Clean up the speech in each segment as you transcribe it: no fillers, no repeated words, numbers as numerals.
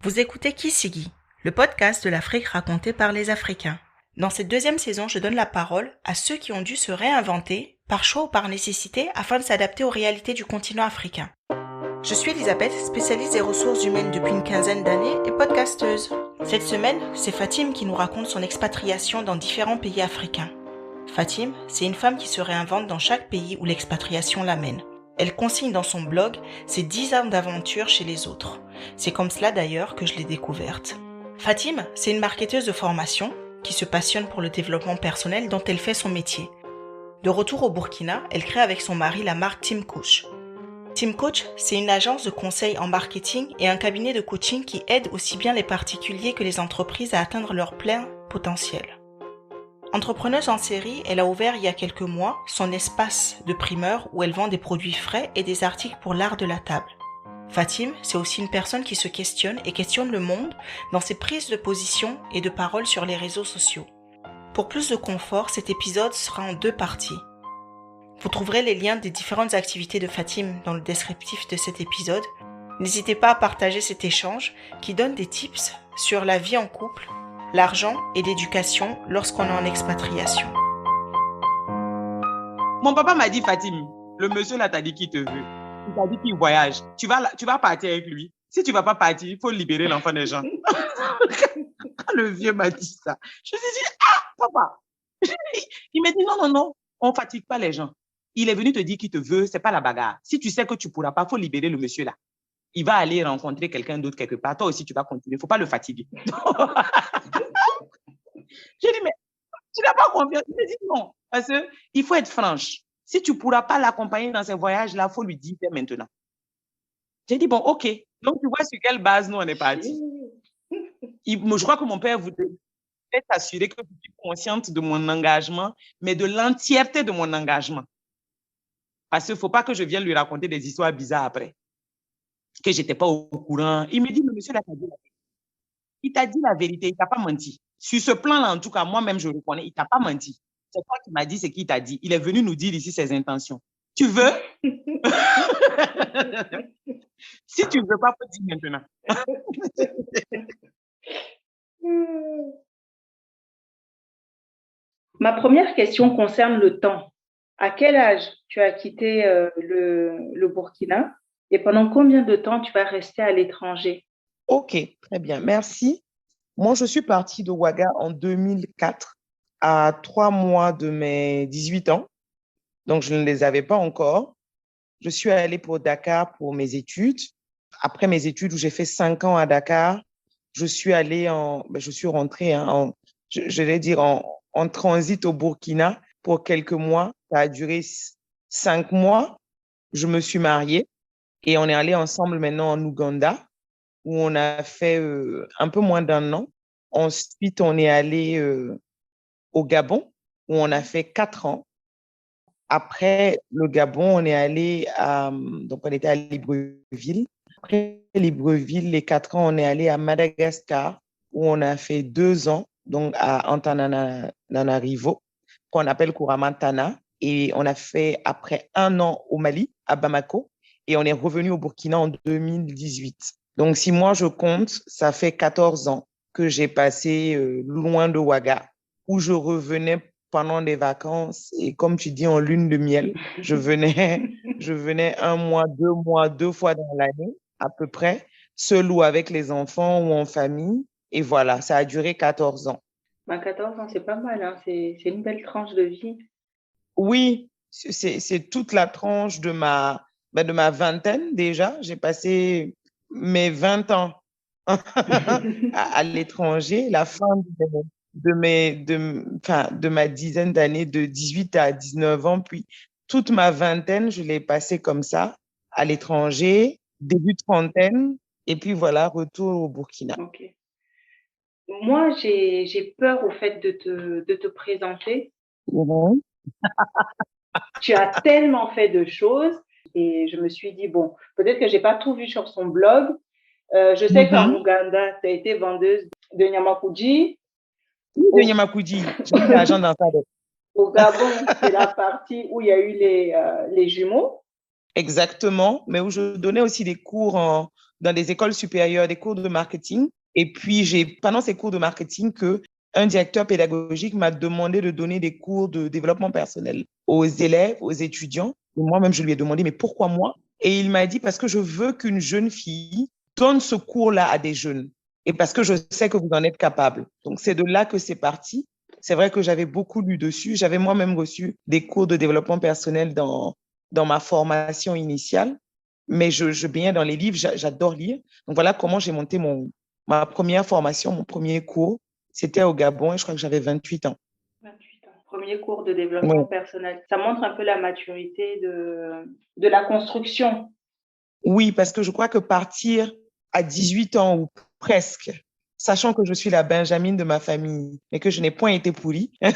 Vous écoutez Kisigi, le podcast de l'Afrique raconté par les Africains. Dans cette deuxième saison, je donne la parole à ceux qui ont dû se réinventer, par choix ou par nécessité, afin de s'adapter aux réalités du continent africain. Je suis Elisabeth, spécialiste des ressources humaines depuis une quinzaine d'années et podcasteuse. Cette semaine, c'est Fatim qui nous raconte son expatriation dans différents pays africains. Fatim, c'est une femme qui se réinvente dans chaque pays où l'expatriation l'amène. Elle consigne dans son blog ses 10 ans d'aventure chez les autres. C'est comme cela d'ailleurs que je l'ai découverte. Fatim, c'est une marketeuse de formation qui se passionne pour le développement personnel dont elle fait son métier. De retour au Burkina, elle crée avec son mari la marque Team Coach. Team Coach, c'est une agence de conseil en marketing et un cabinet de coaching qui aide aussi bien les particuliers que les entreprises à atteindre leur plein potentiel. Entrepreneuse en série, elle a ouvert il y a quelques mois son espace de primeur où elle vend des produits frais et des articles pour l'art de la table. Fatim, c'est aussi une personne qui se questionne et questionne le monde dans ses prises de position et de parole sur les réseaux sociaux. Pour plus de confort, cet épisode sera en 2 parties. Vous trouverez les liens des différentes activités de Fatim dans le descriptif de cet épisode. N'hésitez pas à partager cet échange qui donne des tips sur la vie en couple, l'argent et l'éducation lorsqu'on est en expatriation. Mon papa m'a dit, Fatim, le monsieur là t'a dit qu'il te veut. Il t'a dit qu'il voyage. Tu vas partir avec lui. Si tu vas pas partir, il faut libérer l'enfant des gens. Quand le vieux m'a dit ça, je me suis dit, papa. Il m'a dit, non, on fatigue pas les gens. Il est venu te dire qu'il te veut, c'est pas la bagarre. Si tu sais que tu pourras pas, faut libérer le monsieur là. Il va aller rencontrer quelqu'un d'autre quelque part. Toi aussi, tu vas continuer. Faut pas le fatiguer. J'ai dit, mais tu n'as pas confiance. Il m'a dit non. Parce qu'il faut être franche. Si tu ne pourras pas l'accompagner dans ces voyages-là, il faut lui dire dès maintenant. J'ai dit, bon, OK. Donc, tu vois sur quelle base nous, on est partis. Je crois que mon père voudrait s'assurer que je suis consciente de mon engagement, mais de l'entièreté de mon engagement. Parce qu'il ne faut pas que je vienne lui raconter des histoires bizarres après. Que je n'étais pas au courant. Il me dit, mais monsieur, il t'a dit la vérité, il ne t'a pas menti. Sur ce plan-là, en tout cas, moi-même, je le reconnais, il ne t'a pas menti. C'est toi qui m'as dit ce qu'il t'a dit. Il est venu nous dire ici ses intentions. Tu veux? Si tu ne veux pas, faut dire maintenant. Ma première question concerne le temps. À quel âge tu as quitté le Burkina et pendant combien de temps tu vas rester à l'étranger? OK, très bien. Merci. Moi, je suis partie de Ouaga en 2004, à 3 mois de mes 18 ans. Donc, je ne les avais pas encore. Je suis allée pour Dakar pour mes études. Après mes études, où j'ai fait 5 ans à Dakar, je suis rentrée je vais dire en transit au Burkina pour quelques mois. Ça a duré 5 mois. Je me suis mariée et on est allé ensemble maintenant en Ouganda, où on a fait un peu moins d'1 an. Ensuite, on est allé au Gabon, où on a fait 4 ans. Après le Gabon, on était à Libreville. Après Libreville, les 4 ans, on est allé à Madagascar, où on a fait 2 ans, donc à Antananarivo, qu'on appelle couramment Tana. Et on a fait après 1 an au Mali, à Bamako, et on est revenu au Burkina en 2018. Donc, si moi je compte, ça fait 14 ans que j'ai passé loin de Ouaga, où je revenais pendant des vacances et comme tu dis, en lune de miel, je venais 1 mois, 2 mois, 2 fois dans l'année à peu près, seul ou avec les enfants ou en famille. Et voilà, ça a duré 14 ans. 14 ans, c'est pas mal, hein? C'est une belle tranche de vie. Oui, c'est toute la tranche de ma vingtaine déjà. J'ai passé mes 20 ans à l'étranger, la fin de ma dizaine d'années, de 18 à 19 ans, puis toute ma vingtaine, je l'ai passée comme ça, à l'étranger, début de trentaine, et puis voilà, retour au Burkina. Ok. Moi, j'ai peur au fait de te présenter. Mhm. Tu as tellement fait de choses et je me suis dit, bon, peut-être que j'ai pas tout vu sur son blog. Je sais qu'en Ouganda, tu as été vendeuse de Nyamakuji. De Nyamakuji, j'ai mis l'argent dans ta dette. Au Gabon, c'est la partie où il y a eu les jumeaux. Exactement, mais où je donnais aussi des cours dans des écoles supérieures, des cours de marketing. Et puis, pendant ces cours de marketing, un directeur pédagogique m'a demandé de donner des cours de développement personnel aux élèves, aux étudiants. Et moi-même, je lui ai demandé, mais pourquoi moi? Et il m'a dit, parce que je veux qu'une jeune fille donne ce cours-là à des jeunes. Et parce que je sais que vous en êtes capable. Donc, c'est de là que c'est parti. C'est vrai que j'avais beaucoup lu dessus. J'avais moi-même reçu des cours de développement personnel dans ma formation initiale. Mais je baignais dans les livres, j'adore lire. Donc, voilà comment j'ai monté ma première formation, mon premier cours. C'était au Gabon et je crois que j'avais 28 ans. 28 ans. Premier cours de développement personnel. Ça montre un peu la maturité de la construction. Oui, parce que je crois que partir à 18 ans ou presque, sachant que je suis la Benjamine de ma famille, mais que je n'ai point été pourrie, ça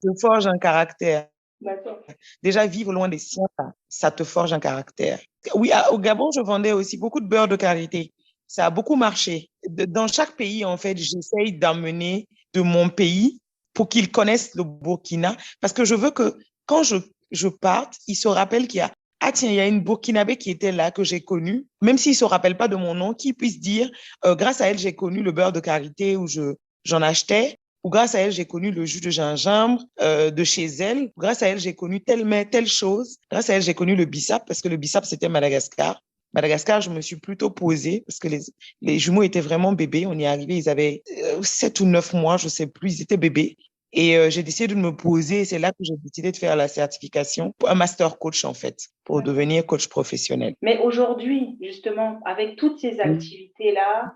te forge un caractère. D'accord. Déjà, vivre loin des siens, ça te forge un caractère. Oui, au Gabon, je vendais aussi beaucoup de beurre de karité. Ça a beaucoup marché. Dans chaque pays, en fait, j'essaye d'amener de mon pays pour qu'ils connaissent le Burkina, parce que je veux que quand je parte, ils se rappellent qu'il y a tiens, il y a une Burkinabé qui était là, que j'ai connue, même s'ils ne se rappellent pas de mon nom, qu'ils puissent dire, grâce à elle, j'ai connu le beurre de karité où j'en achetais, ou grâce à elle, j'ai connu le jus de gingembre de chez elle, grâce à elle, j'ai connu telle chose, grâce à elle, j'ai connu le bissap, parce que le bissap, c'était Madagascar. Madagascar, je me suis plutôt posée, parce que les jumeaux étaient vraiment bébés, on y est arrivé, ils avaient 7 ou 9 mois, je ne sais plus, ils étaient bébés. Et j'ai décidé de me poser, c'est là que j'ai décidé de faire la certification, un master coach en fait, pour devenir coach professionnel. Mais aujourd'hui, justement, avec toutes ces activités-là,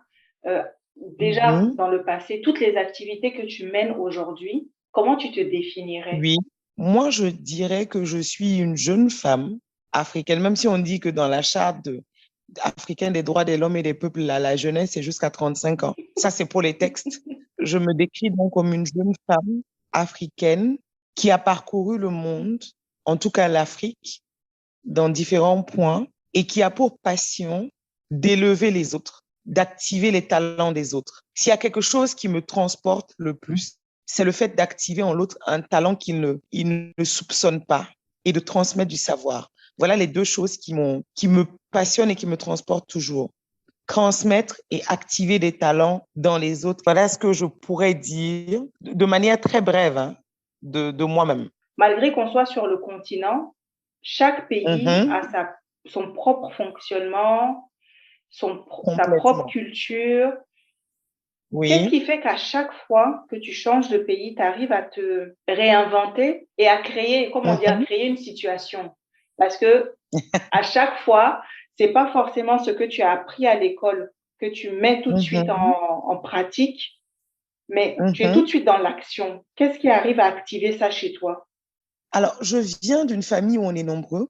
déjà dans le passé, toutes les activités que tu mènes aujourd'hui, comment tu te définirais? Oui, moi je dirais que je suis une jeune femme africaine, même si on dit que dans la charte africaine des droits de l'homme et des peuples, la jeunesse c'est jusqu'à 35 ans. Ça c'est pour les textes. Je me décris donc comme une jeune femme africaine qui a parcouru le monde, en tout cas l'Afrique, dans différents points et qui a pour passion d'élever les autres, d'activer les talents des autres. S'il y a quelque chose qui me transporte le plus, c'est le fait d'activer en l'autre un talent qu'il ne soupçonne pas et de transmettre du savoir. Voilà les deux choses qui me passionnent et qui me transportent toujours. Transmettre et activer des talents dans les autres. Voilà ce que je pourrais dire de manière très brève de moi-même. Malgré qu'on soit sur le continent, chaque pays a son propre fonctionnement, sa propre culture. Oui. Qu'est-ce qui fait qu'à chaque fois que tu changes de pays, tu arrives à te réinventer et à créer, à créer une situation? Parce que à chaque fois, c'est pas forcément ce que tu as appris à l'école que tu mets tout de suite en pratique, mais tu es tout de suite dans l'action. Qu'est-ce qui arrive à activer ça chez toi? Alors, je viens d'une famille où on est nombreux,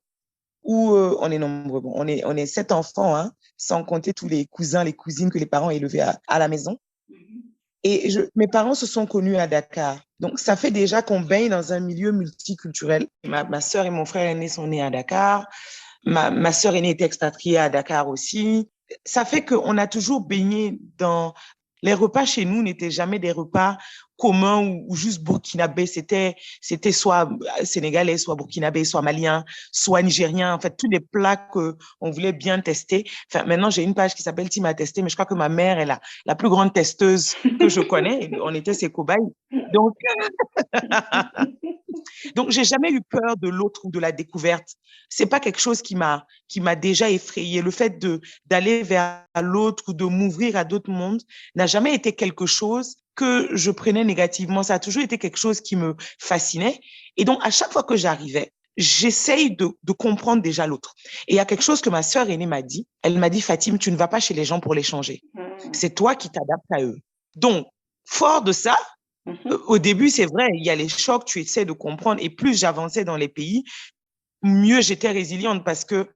on est 7 enfants, sans compter tous les cousins, les cousines que les parents ont élevés à la maison. Et mes parents se sont connus à Dakar. Donc, ça fait déjà qu'on baigne dans un milieu multiculturel. Ma sœur et mon frère aîné sont nés à Dakar. Ma sœur aînée était expatriée à Dakar aussi. Ça fait qu'on a toujours baigné dans... Les repas chez nous n'étaient jamais des repas communs ou juste burkinabés. C'était soit sénégalais, soit burkinabé, soit malien, soit nigérien. En fait, tous les plats qu'on voulait bien tester. Enfin, maintenant, j'ai une page qui s'appelle Team à tester, mais je crois que ma mère est la plus grande testeuse que je connais. On était ses cobayes. Donc, j'ai jamais eu peur de l'autre ou de la découverte. C'est pas quelque chose qui m'a déjà effrayée. Le fait d'aller vers l'autre ou de m'ouvrir à d'autres mondes n'a jamais été quelque chose que je prenais négativement. Ça a toujours été quelque chose qui me fascinait. Et donc, à chaque fois que j'arrivais, j'essaye de comprendre déjà l'autre. Et il y a quelque chose que ma sœur aînée m'a dit. Elle m'a dit, Fatim, tu ne vas pas chez les gens pour les changer. C'est toi qui t'adaptes à eux. Donc, fort de ça, au début, c'est vrai, il y a les chocs, tu essaies de comprendre. Et plus j'avançais dans les pays, mieux j'étais résiliente parce que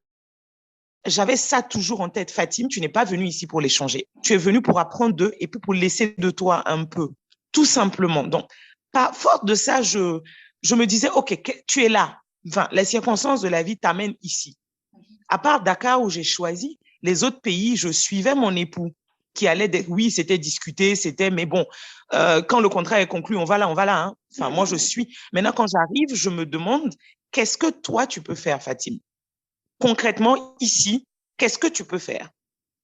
j'avais ça toujours en tête. Fatim, tu n'es pas venue ici pour les changer. Tu es venue pour apprendre d'eux et puis pour laisser de toi un peu, tout simplement. Donc, par force de ça, je me disais, OK, tu es là. Enfin, les circonstances de la vie t'amènent ici. À part Dakar où j'ai choisi, les autres pays, je suivais mon époux qui allait, oui, c'était discuté, mais bon, quand le contrat est conclu, on va là. Enfin, moi, je suis. Maintenant, quand j'arrive, je me demande, qu'est-ce que toi, tu peux faire, Fatim? Concrètement, ici, qu'est-ce que tu peux faire?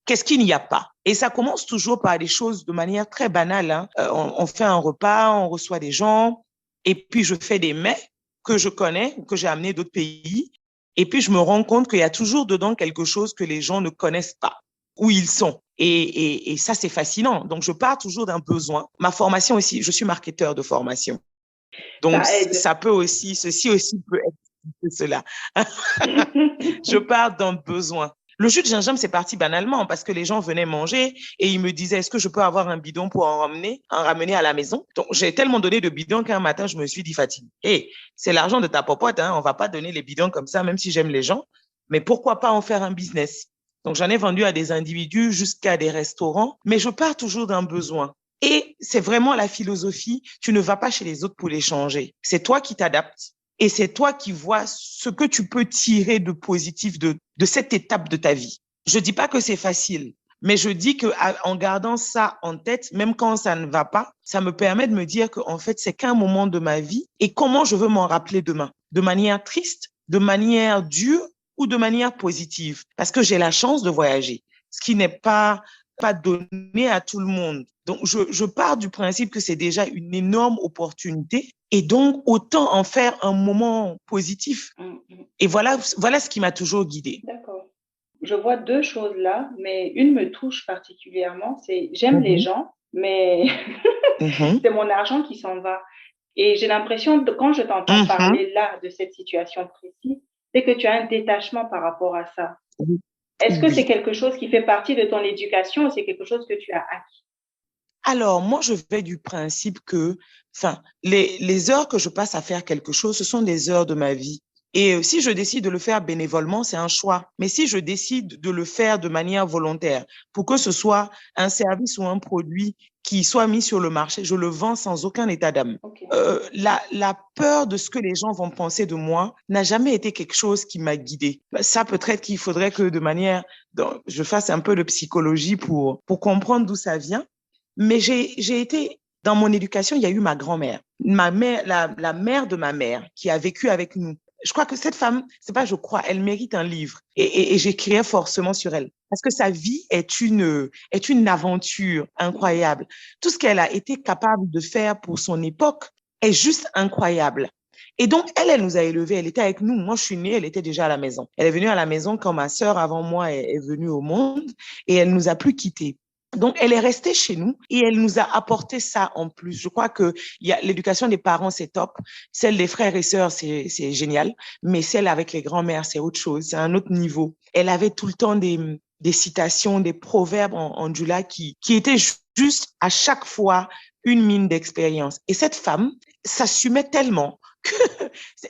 Qu'est-ce qu'il n'y a pas? Et ça commence toujours par des choses de manière très banale, hein. On fait un repas, on reçoit des gens, et puis je fais des mets que je connais, que j'ai amenés d'autres pays, et puis je me rends compte qu'il y a toujours dedans quelque chose que les gens ne connaissent pas, où ils sont. Et ça, c'est fascinant. Donc, je pars toujours d'un besoin. Ma formation aussi, je suis marketeur de formation. Donc, Ça aide. ça peut aussi, ceci aussi peut être cela. Je pars d'un besoin. Le jus de gingembre, c'est parti banalement parce que les gens venaient manger et ils me disaient, est-ce que je peux avoir un bidon pour en ramener à la maison? Donc, j'ai tellement donné de bidons qu'un matin, je me suis dit, Fatine, hey, c'est l'argent de ta popote, hein, on va pas donner les bidons comme ça, même si j'aime les gens, mais pourquoi pas en faire un business? Donc, j'en ai vendu à des individus jusqu'à des restaurants, mais je pars toujours d'un besoin. Et c'est vraiment la philosophie, tu ne vas pas chez les autres pour les changer. C'est toi qui t'adaptes. Et c'est toi qui vois ce que tu peux tirer de positif de cette étape de ta vie. Je dis pas que c'est facile, mais je dis que en gardant ça en tête, même quand ça ne va pas, ça me permet de me dire que en fait, c'est qu'un moment de ma vie et comment je veux m'en rappeler demain. De manière triste, de manière dure ou de manière positive. Parce que j'ai la chance de voyager, ce qui n'est pas donné à tout le monde. Donc, je pars du principe que c'est déjà une énorme opportunité et donc autant en faire un moment positif. Et voilà ce qui m'a toujours guidée. D'accord. Je vois deux choses là, mais une me touche particulièrement, c'est j'aime les gens, mais c'est mon argent qui s'en va. Et j'ai l'impression, quand je t'entends parler là de cette situation précise, c'est que tu as un détachement par rapport à ça. Est-ce que c'est quelque chose qui fait partie de ton éducation ou c'est quelque chose que tu as acquis? Alors, moi, je vais du principe que, les heures que je passe à faire quelque chose, ce sont des heures de ma vie. Et si je décide de le faire bénévolement, c'est un choix. Mais si je décide de le faire de manière volontaire, pour que ce soit un service ou un produit qui soit mis sur le marché, je le vends sans aucun état d'âme. Okay. La peur de ce que les gens vont penser de moi n'a jamais été quelque chose qui m'a guidée. Ça, peut-être qu'il faudrait que je fasse un peu de psychologie pour comprendre d'où ça vient. Mais j'ai été, dans mon éducation, il y a eu ma grand-mère, la mère de ma mère qui a vécu avec nous. Je crois que cette femme, elle mérite un livre et j'écrirai forcément sur elle parce que sa vie est une aventure incroyable. Tout ce qu'elle a été capable de faire pour son époque est juste incroyable. Et donc, elle nous a élevés, elle était avec nous. Moi, je suis née, elle était déjà à la maison. Elle est venue à la maison quand ma sœur, avant moi, est venue au monde et elle nous a plus quittés. Donc, elle est restée chez nous et elle nous a apporté ça en plus. Je crois que l'éducation des parents, c'est top. Celle des frères et sœurs, c'est génial. Mais celle avec les grands-mères, c'est autre chose. C'est un autre niveau. Elle avait tout le temps des citations, des proverbes en djoula qui étaient juste à chaque fois une mine d'expérience. Et cette femme s'assumait tellement que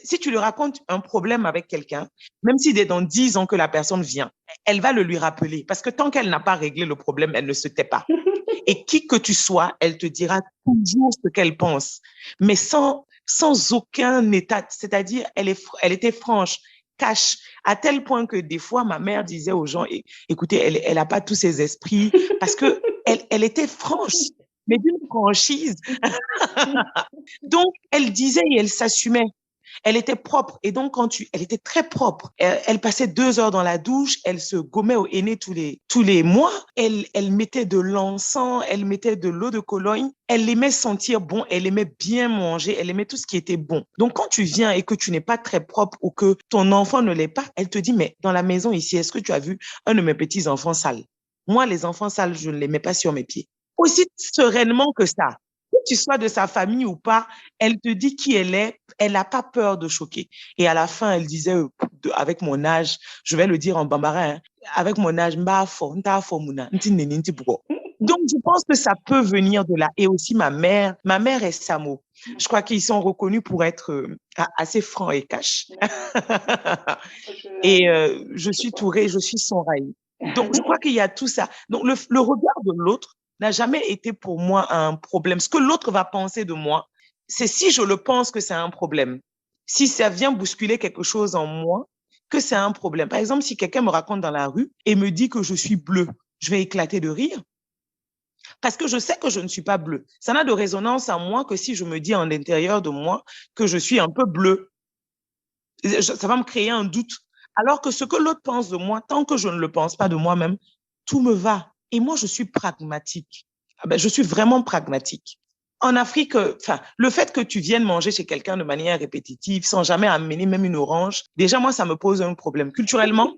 si tu lui racontes un problème avec quelqu'un, même si c'est dans 10 ans que la personne vient, elle va le lui rappeler parce que tant qu'elle n'a pas réglé le problème, elle ne se tait pas. Et qui que tu sois, elle te dira toujours ce qu'elle pense, mais sans aucun état. C'est-à-dire, elle était franche, cash, à tel point que des fois, ma mère disait aux gens, écoutez, elle a pas tous ses esprits parce que elle était franche, mais d'une franchise. Donc, elle disait et elle s'assumait. Elle était propre. Et donc, elle était très propre. Elle passait 2 heures dans la douche. Elle se gommait au henné tous les mois. Elle mettait de l'encens. Elle mettait de l'eau de Cologne. Elle aimait sentir bon. Elle aimait bien manger. Elle aimait tout ce qui était bon. Donc, quand tu viens et que tu n'es pas très propre ou que ton enfant ne l'est pas, elle te dit, mais dans la maison ici, est-ce que tu as vu un de mes petits enfants sales? Moi, les enfants sales, je ne les mets pas sur mes pieds. Aussi sereinement que ça. Que tu sois de sa famille ou pas, elle te dit qui elle est, elle n'a pas peur de choquer. Et à la fin, elle disait, avec mon âge, je vais le dire en bambara, hein, avec mon âge, donc je pense que ça peut venir de là. Et aussi ma mère est Samo. Je crois qu'ils sont reconnus pour être assez francs et cash. Et je suis Touré, je suis Sonraï. Donc je crois qu'il y a tout ça. Donc le regard de l'autre n'a jamais été pour moi un problème. Ce que l'autre va penser de moi, c'est si je le pense que c'est un problème. Si ça vient bousculer quelque chose en moi, que c'est un problème. Par exemple, si quelqu'un me raconte dans la rue et me dit que je suis bleue, je vais éclater de rire parce que je sais que je ne suis pas bleue. Ça n'a de résonance en moi que si je me dis en l'intérieur de moi que je suis un peu bleue. Ça va me créer un doute Alors que ce que l'autre pense de moi, tant que je ne le pense pas de moi-même, tout me va. Et moi, je suis pragmatique. Ah ben, je suis vraiment pragmatique. En Afrique, enfin, le fait que tu viennes manger chez quelqu'un de manière répétitive, sans jamais amener même une orange, déjà, moi, ça me pose un problème. Culturellement,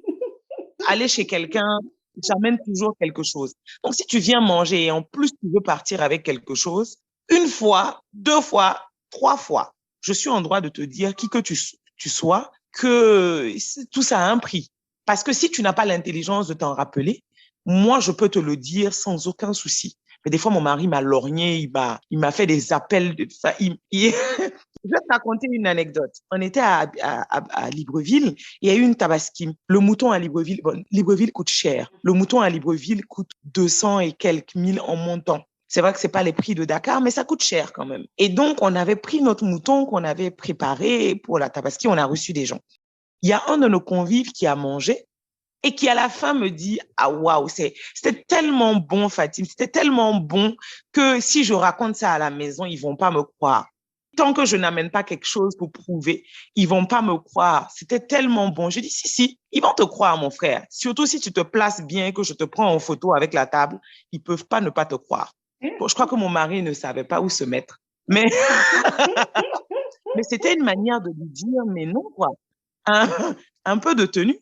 aller chez quelqu'un, j'amène toujours quelque chose. Donc, si tu viens manger et en plus tu veux partir avec quelque chose, une fois, deux fois, trois fois, je suis en droit de te dire, qui que tu sois, que tout ça a un prix. Parce que si tu n'as pas l'intelligence de t'en rappeler, moi, je peux te le dire sans aucun souci. Mais des fois, mon mari m'a lorgné, il m'a fait des appels. Je vais te raconter une anecdote. On était à Libreville, il y a eu une tabaski. Le mouton à Libreville, bon, Libreville coûte cher. Le mouton à Libreville coûte 200 et quelques mille en montant. C'est vrai que c'est pas les prix de Dakar, mais ça coûte cher quand même. Et donc, on avait pris notre mouton qu'on avait préparé pour la tabaski, on a reçu des gens. Il y a un de nos convives qui a mangé et qui à la fin me dit, ah waouh, c'était tellement bon, Fatim, c'était tellement bon que si je raconte ça à la maison, ils vont pas me croire. Tant que je n'amène pas quelque chose pour prouver, ils vont pas me croire. C'était tellement bon. Je dis, si, ils vont te croire, mon frère. Surtout si tu te places bien, que je te prends en photo avec la table, ils peuvent pas ne pas te croire. Bon, je crois que mon mari ne savait pas où se mettre. Mais, mais c'était une manière de lui dire, mais non, quoi. Un, un peu de tenue.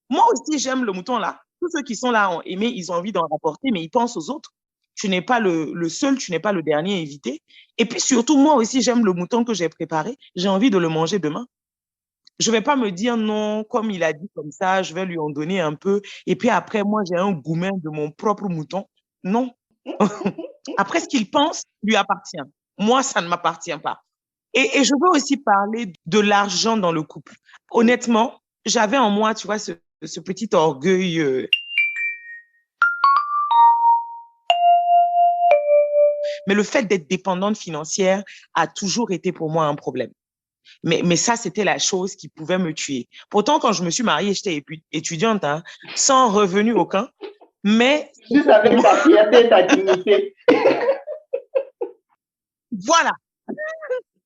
Moi aussi, j'aime le mouton là. Tous ceux qui sont là ont aimé, ils ont envie d'en rapporter, mais ils pensent aux autres. Tu n'es pas le seul, tu n'es pas le dernier invité. Et puis surtout, moi aussi, j'aime le mouton que j'ai préparé. J'ai envie de le manger demain. Je vais pas me dire non, comme il a dit comme ça, je vais lui en donner un peu. Et puis après, moi, j'ai un gourmet de mon propre mouton. Non. Après, ce qu'il pense lui appartient. Moi, ça ne m'appartient pas. Et je veux aussi parler de l'argent dans le couple. Honnêtement, j'avais en moi, tu vois, ce petit orgueil. Mais le fait d'être dépendante financière a toujours été pour moi un problème. Mais ça, c'était la chose qui pouvait me tuer. Pourtant, quand je me suis mariée, j'étais étudiante, hein, sans revenu aucun. Mais juste avec ta fierté et ta dignité. Voilà.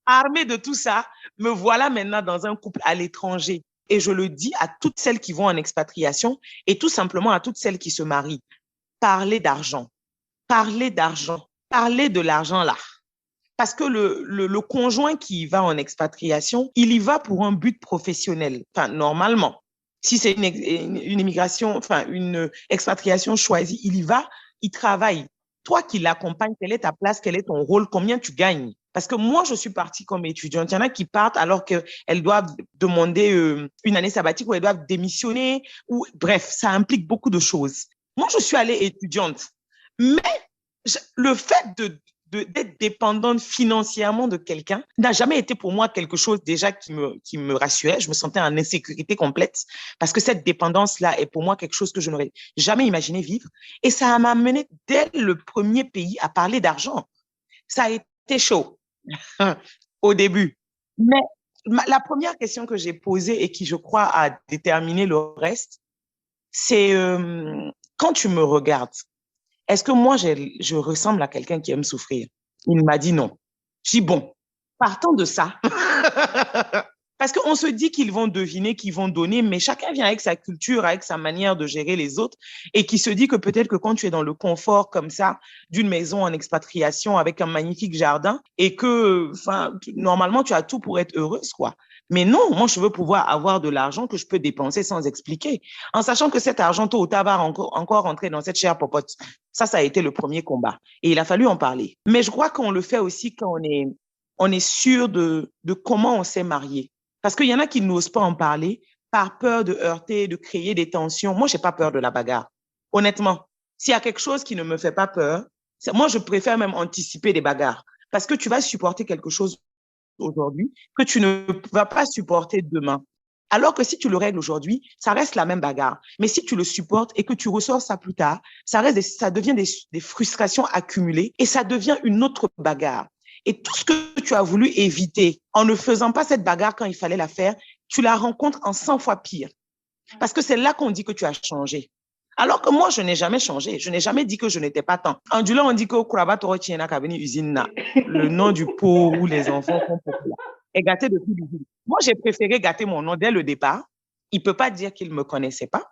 Armée de tout ça, me voilà maintenant dans un couple à l'étranger. Et je le dis à toutes celles qui vont en expatriation et tout simplement à toutes celles qui se marient. Parlez d'argent. Parlez d'argent. Parlez de l'argent là. Parce que le conjoint qui va en expatriation, il y va pour un but professionnel. Enfin, normalement. Si c'est une immigration, enfin, une expatriation choisie, il y va, il travaille. Toi qui l'accompagnes, quelle est ta place, quel est ton rôle, combien tu gagnes? Parce que moi, je suis partie comme étudiante. Il y en a qui partent alors qu'elles doivent demander une année sabbatique ou elles doivent démissionner. Ou, bref, ça implique beaucoup de choses. Moi, je suis allée étudiante. Mais le fait d'être dépendante financièrement de quelqu'un n'a jamais été pour moi quelque chose déjà qui me rassurait. Je me sentais en insécurité complète parce que cette dépendance-là est pour moi quelque chose que je n'aurais jamais imaginé vivre. Et ça m'a amené dès le premier pays à parler d'argent. Ça a été chaud au début. Mais la première question que j'ai posée et qui, je crois, a déterminé le reste, c'est quand tu me regardes, est-ce que moi, je ressemble à quelqu'un qui aime souffrir? Il m'a dit non. Je dis bon, partons de ça. Parce qu'on se dit qu'ils vont deviner, qu'ils vont donner, mais chacun vient avec sa culture, avec sa manière de gérer les autres et qui se dit que peut-être que quand tu es dans le confort comme ça d'une maison en expatriation avec un magnifique jardin et que, enfin, normalement, tu as tout pour être heureuse, quoi. Mais non, moi, je veux pouvoir avoir de l'argent que je peux dépenser sans expliquer, en sachant que cet argent, tôt ou tard, va encore rentrer dans cette chère popote. Ça a été le premier combat. Et il a fallu en parler. Mais je crois qu'on le fait aussi quand on est sûr de comment on s'est marié. Parce qu'il y en a qui n'osent pas en parler par peur de heurter, de créer des tensions. Moi, j'ai pas peur de la bagarre. Honnêtement, s'il y a quelque chose qui ne me fait pas peur, moi, je préfère même anticiper des bagarres. Parce que tu vas supporter quelque chose aujourd'hui que tu ne vas pas supporter demain. Alors que si tu le règles aujourd'hui, ça reste la même bagarre. Mais si tu le supportes et que tu ressors ça plus tard, ça devient des frustrations accumulées et ça devient une autre bagarre. Et tout ce que tu as voulu éviter en ne faisant pas cette bagarre quand il fallait la faire, tu la rencontres en 100 fois pire. Parce que c'est là qu'on dit que tu as changé. Alors que moi, je n'ai jamais changé. Je n'ai jamais dit que je n'étais pas tant. En Dula, on dit que le nom du pot où les enfants sont populaires est gâté depuis le début. Moi, j'ai préféré gâter mon nom dès le départ il ne peut pas dire qu'il ne me connaissait pas,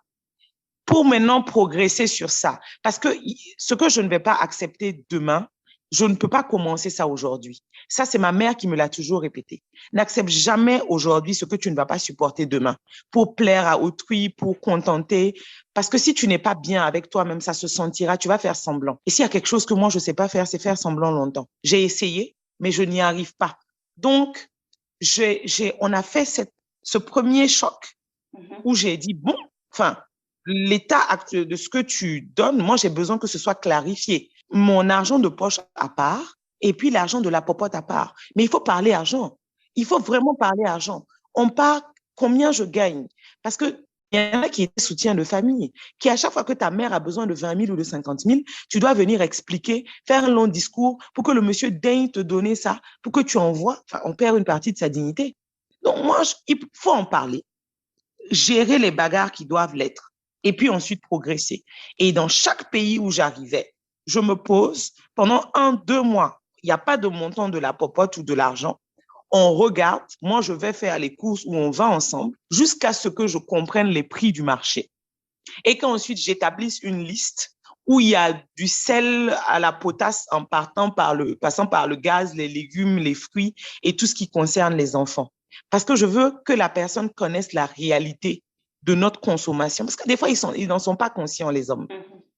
pour maintenant progresser sur ça. Parce que ce que je ne vais pas accepter demain, je ne peux pas commencer ça aujourd'hui. Ça, c'est ma mère qui me l'a toujours répété. N'accepte jamais aujourd'hui ce que tu ne vas pas supporter demain pour plaire à autrui, pour contenter. Parce que si tu n'es pas bien avec toi-même, ça se sentira, tu vas faire semblant. Et s'il y a quelque chose que moi, je ne sais pas faire, c'est faire semblant longtemps. J'ai essayé, mais je n'y arrive pas. Donc, on a fait ce premier choc où j'ai dit, bon, enfin, l'état actuel de ce que tu donnes, moi, j'ai besoin que ce soit clarifié. Mon argent de poche à part et puis l'argent de la popote à part. Mais il faut parler argent. Il faut vraiment parler argent. On parle combien je gagne. Parce que il y en a qui étaient soutien de famille, qui à chaque fois que ta mère a besoin de 20 000 ou de 50 000, tu dois venir expliquer, faire un long discours pour que le monsieur daigne te donner ça, pour que tu envoies. Enfin, on perd une partie de sa dignité. Donc, moi, il faut en parler, gérer les bagarres qui doivent l'être et puis ensuite progresser. Et dans chaque pays où j'arrivais, je me pose pendant 1-2 mois. Il n'y a pas de montant de la popote ou de l'argent. On regarde, moi je vais faire les courses où on va ensemble jusqu'à ce que je comprenne les prix du marché. Et qu'ensuite j'établisse une liste où il y a du sel à la potasse en passant par le gaz, les légumes, les fruits et tout ce qui concerne les enfants. Parce que je veux que la personne connaisse la réalité de notre consommation. Parce que des fois, ils n'en sont pas conscients, les hommes.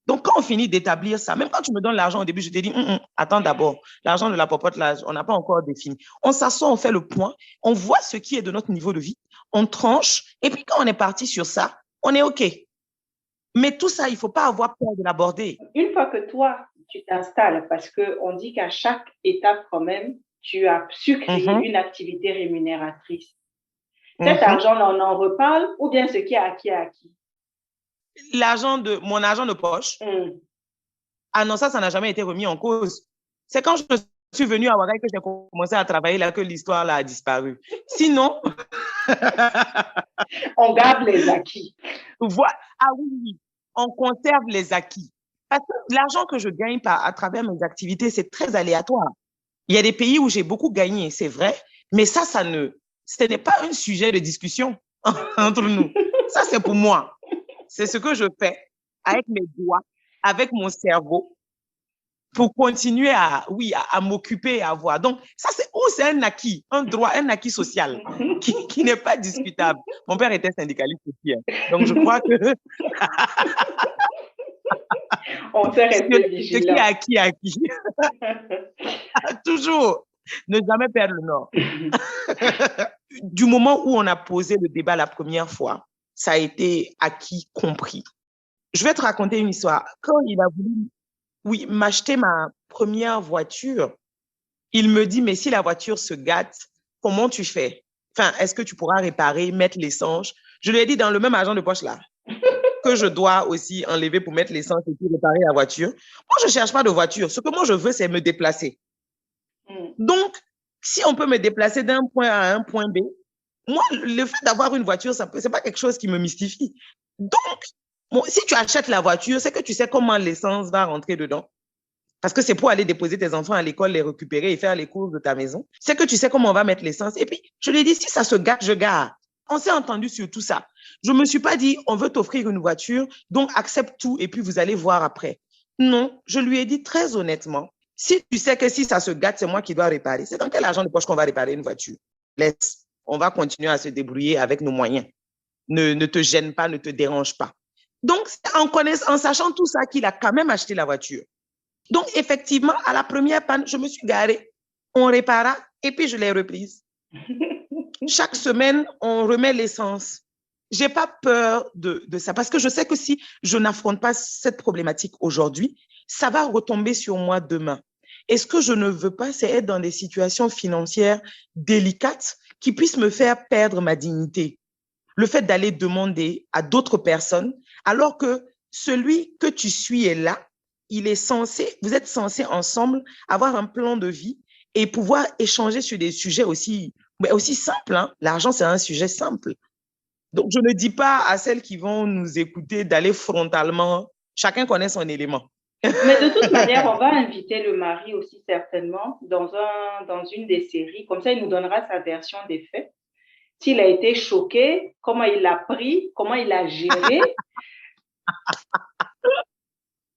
Donc, quand on finit d'établir ça, même quand tu me donnes l'argent au début, je te dis, attends d'abord, l'argent de la popote, là, on n'a pas encore défini. On s'assoit, on fait le point, on voit ce qui est de notre niveau de vie, on tranche, et puis quand on est parti sur ça, on est OK. Mais tout ça, il ne faut pas avoir peur de l'aborder. Une fois que toi, tu t'installes, parce qu'on dit qu'à chaque étape, quand même, tu as su créer une activité rémunératrice. Cet argent-là, on en reparle ou bien ce qui est acquis à acquis? Mon argent de poche, ah non, ça n'a jamais été remis en cause. C'est quand je suis venue à Ouagaï que j'ai commencé à travailler là que l'histoire là a disparu. Sinon... on garde les acquis. Ah oui, on conserve les acquis. Parce que l'argent que je gagne à travers mes activités, c'est très aléatoire. Il y a des pays où j'ai beaucoup gagné, c'est vrai, mais ce n'est pas un sujet de discussion entre nous. Ça, c'est pour moi. C'est ce que je fais avec mes doigts, avec mon cerveau, pour continuer à m'occuper et à voir. Donc, ça, c'est un acquis, un droit, un acquis social qui n'est pas discutable. Mon père était syndicaliste aussi, donc je crois que... On s'est resté vigilant. Ce qui est acquis. Toujours. Ne jamais perdre le nord. Du moment où on a posé le débat la première fois, ça a été acquis, compris. Je vais te raconter une histoire. Quand il a voulu m'acheter ma première voiture, il me dit, mais si la voiture se gâte, comment tu fais? Enfin, est-ce que tu pourras réparer, mettre l'essence? Je lui ai dit dans le même argent de poche là, que je dois aussi enlever pour mettre l'essence et puis réparer la voiture. Moi, je ne cherche pas de voiture. Ce que moi, je veux, c'est me déplacer. Donc, si on peut me déplacer d'un point A à un point B, moi, le fait d'avoir une voiture, ce n'est pas quelque chose qui me mystifie. Donc, si tu achètes la voiture, c'est que tu sais comment l'essence va rentrer dedans. Parce que c'est pour aller déposer tes enfants à l'école, les récupérer et faire les courses de ta maison. C'est que tu sais comment on va mettre l'essence. Et puis, je lui ai dit, si ça se gâte, je garde. On s'est entendu sur tout ça. Je ne me suis pas dit, on veut t'offrir une voiture, donc accepte tout et puis vous allez voir après. Non, je lui ai dit très honnêtement, si tu sais que si ça se gâte, c'est moi qui dois réparer. C'est dans quel argent de poche qu'on va réparer une voiture? Laisse, on va continuer à se débrouiller avec nos moyens. Ne te gêne pas, ne te dérange pas. Donc, en sachant tout ça, qu'il a quand même acheté la voiture. Donc, effectivement, à la première panne, je me suis garée. On répara et puis je l'ai reprise. Chaque semaine, on remet l'essence. Je n'ai pas peur de ça parce que je sais que si je n'affronte pas cette problématique aujourd'hui, ça va retomber sur moi demain. Et ce que je ne veux pas, c'est être dans des situations financières délicates qui puissent me faire perdre ma dignité. Le fait d'aller demander à d'autres personnes, alors que celui que tu suis est là, vous êtes censés ensemble avoir un plan de vie et pouvoir échanger sur des sujets aussi simples. Hein. L'argent, c'est un sujet simple. Donc, je ne dis pas à celles qui vont nous écouter d'aller frontalement. Chacun connaît son élément. Mais de toute manière, on va inviter le mari aussi certainement dans une des séries. Comme ça, il nous donnera sa version des faits. s'il a été choqué, comment il l'a pris, comment il l'a géré.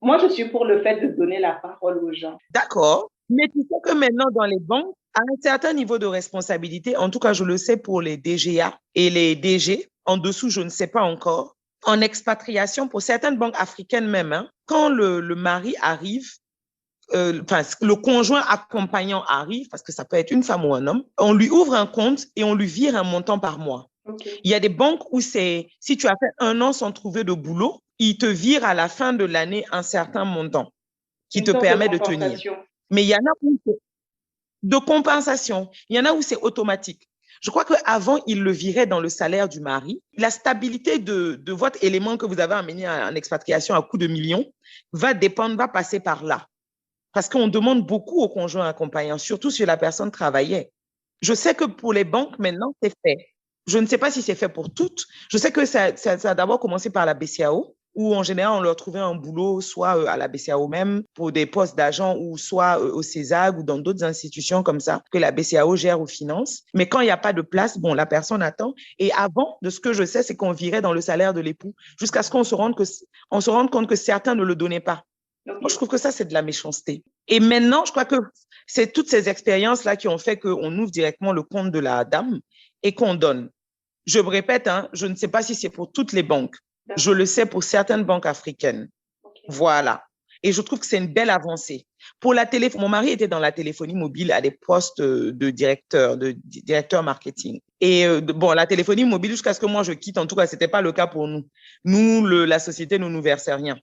Moi, je suis pour le fait de donner la parole aux gens. D'accord. Mais tu sais que maintenant, dans les banques, à un certain niveau de responsabilité, en tout cas, je le sais pour les DGA et les DG, en dessous, je ne sais pas encore. En expatriation, pour certaines banques africaines même, hein, quand le mari arrive, le conjoint accompagnant arrive, parce que ça peut être une femme ou un homme, on lui ouvre un compte et on lui vire un montant par mois. Okay. Il y a des banques où c'est, si tu as fait 1 an sans trouver de boulot, ils te virent à la fin de l'année un certain montant qui te permet de tenir. Mais il y en a où c'est de compensation. Il y en a où c'est automatique. Je crois qu'avant, ils le viraient dans le salaire du mari. La stabilité de votre élément que vous avez amené en expatriation à coût de millions va passer par là. Parce qu'on demande beaucoup aux conjoints accompagnants, surtout si la personne travaillait. Je sais que pour les banques, maintenant, c'est fait. Je ne sais pas si c'est fait pour toutes. Je sais que ça a d'abord commencé par la BCAO, où en général, on leur trouvait un boulot, soit à la BCAO même, pour des postes d'agent, ou soit au CESAG, ou dans d'autres institutions comme ça, que la BCAO gère aux finances. Mais quand il n'y a pas de place, bon, la personne attend. Et avant, de ce que je sais, c'est qu'on virait dans le salaire de l'époux, jusqu'à ce qu'on se rende compte que certains ne le donnaient pas. Okay. Moi, je trouve que ça, c'est de la méchanceté. Et maintenant, je crois que c'est toutes ces expériences-là qui ont fait qu'on ouvre directement le compte de la dame et qu'on donne. Je me répète, hein, je ne sais pas si c'est pour toutes les banques. Je le sais pour certaines banques africaines. Okay. Voilà. Et je trouve que c'est une belle avancée. Pour la mon mari était dans la téléphonie mobile à des postes de directeur marketing. Et bon, la téléphonie mobile, jusqu'à ce que moi je quitte, en tout cas, c'était pas le cas pour nous. Nous, la société ne nous versait rien.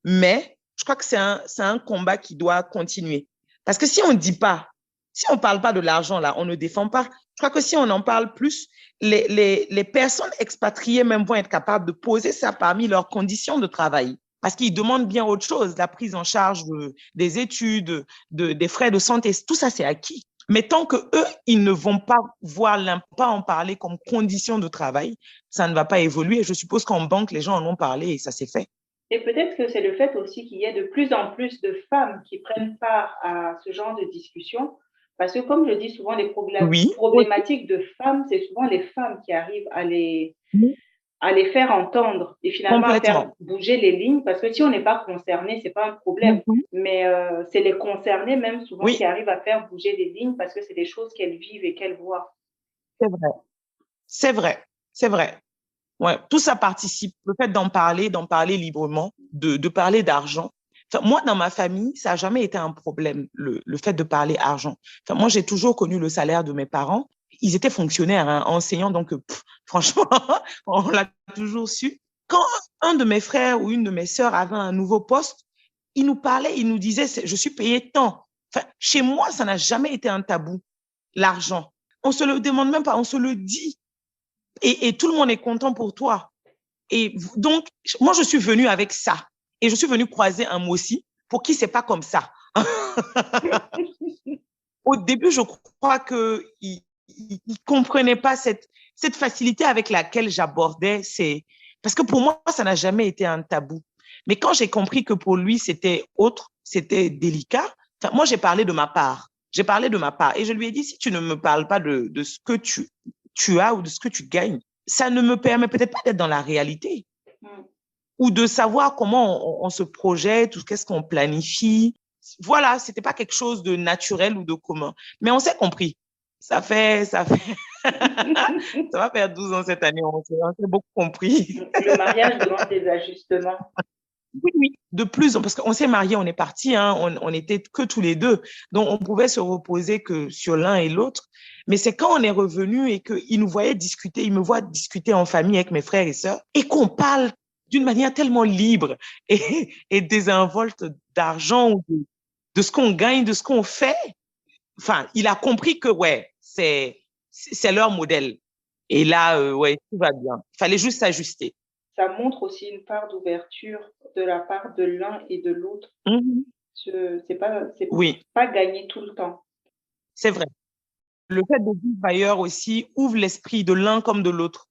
Mais je crois que c'est un combat qui doit continuer. Parce que si on ne dit pas, si on ne parle pas de l'argent, là, on ne défend pas. Je crois que si on en parle plus, les personnes expatriées même vont être capables de poser ça parmi leurs conditions de travail. Parce qu'ils demandent bien autre chose, la prise en charge des études, des frais de santé, tout ça, c'est acquis. Mais tant que eux, ils ne vont pas pas en parler comme condition de travail, ça ne va pas évoluer. Je suppose qu'en banque, les gens en ont parlé et ça s'est fait. Et peut-être que c'est le fait aussi qu'il y ait de plus en plus de femmes qui prennent part à ce genre de discussion. Parce que comme je dis souvent, les problématiques de femmes, c'est souvent les femmes qui arrivent à les faire entendre et finalement à faire bouger les lignes. Parce que si on n'est pas concerné, ce n'est pas un problème. Mais c'est les concernés même souvent qui arrivent à faire bouger les lignes parce que c'est des choses qu'elles vivent et qu'elles voient. C'est vrai. C'est vrai. C'est vrai. Ouais, tout ça participe. Le fait d'en parler librement, de parler d'argent. Enfin, moi, dans ma famille, ça n'a jamais été un problème, le fait de parler argent. Enfin, moi, j'ai toujours connu le salaire de mes parents. Ils étaient fonctionnaires, hein, enseignants, donc franchement, on l'a toujours su. Quand un de mes frères ou une de mes sœurs avait un nouveau poste, il nous parlait, il nous disait, je suis payé tant. Enfin, chez moi, ça n'a jamais été un tabou, l'argent. On se le demande même pas, on se le dit. Et tout le monde est content pour toi. Et donc, moi, je suis venue avec ça. Et je suis venue croiser un Mossi pour qui c'est pas comme ça. Au début, je crois qu'il ne comprenait pas cette facilité avec laquelle j'abordais parce que pour moi, ça n'a jamais été un tabou. Mais quand j'ai compris que pour lui, c'était autre, c'était délicat, moi, j'ai parlé de ma part. Et je lui ai dit, si tu ne me parles pas de ce que tu as ou de ce que tu gagnes, ça ne me permet peut-être pas d'être dans la réalité ou de savoir comment on se projette ou qu'est-ce qu'on planifie. Voilà, c'était pas quelque chose de naturel ou de commun. Mais on s'est compris. Ça va faire 12 ans cette année, on s'est beaucoup compris. Le mariage demande des ajustements. Oui, de plus, parce qu'on s'est mariés, on est partis, hein, on était que tous les deux. Donc, on pouvait se reposer que sur l'un et l'autre. Mais c'est quand on est revenu et qu'ils nous voyaient discuter, ils me voient discuter en famille avec mes frères et sœurs et qu'on parle d'une manière tellement libre et désinvolte d'argent ou de ce qu'on gagne, de ce qu'on fait. Enfin, il a compris que, ouais, c'est leur modèle. Et là, ouais, tout va bien. Il fallait juste s'ajuster. Ça montre aussi une part d'ouverture de la part de l'un et de l'autre. C'est pas gagné tout le temps. C'est vrai. Le fait de vivre ailleurs aussi ouvre l'esprit de l'un comme de l'autre.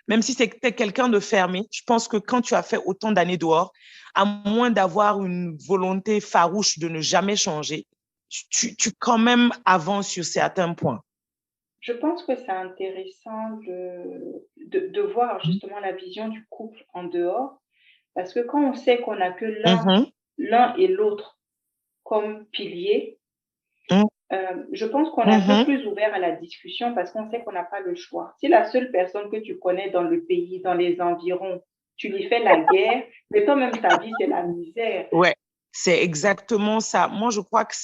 Même si c'était quelqu'un de fermé, je pense que quand tu as fait autant d'années dehors, à moins d'avoir une volonté farouche de ne jamais changer, tu quand même avances sur certains points. Je pense que c'est intéressant de voir justement la vision du couple en dehors, parce que quand on sait qu'on n'a que Mhm, l'un et l'autre comme piliers, mhm, je pense qu'on est un peu mhm. plus ouvert à la discussion parce qu'on sait qu'on n'a pas le choix. Si la seule personne que tu connais dans le pays, dans les environs, tu lui fais la guerre, mais toi-même, ta vie, c'est la misère. Ouais, c'est exactement ça. Moi, je crois que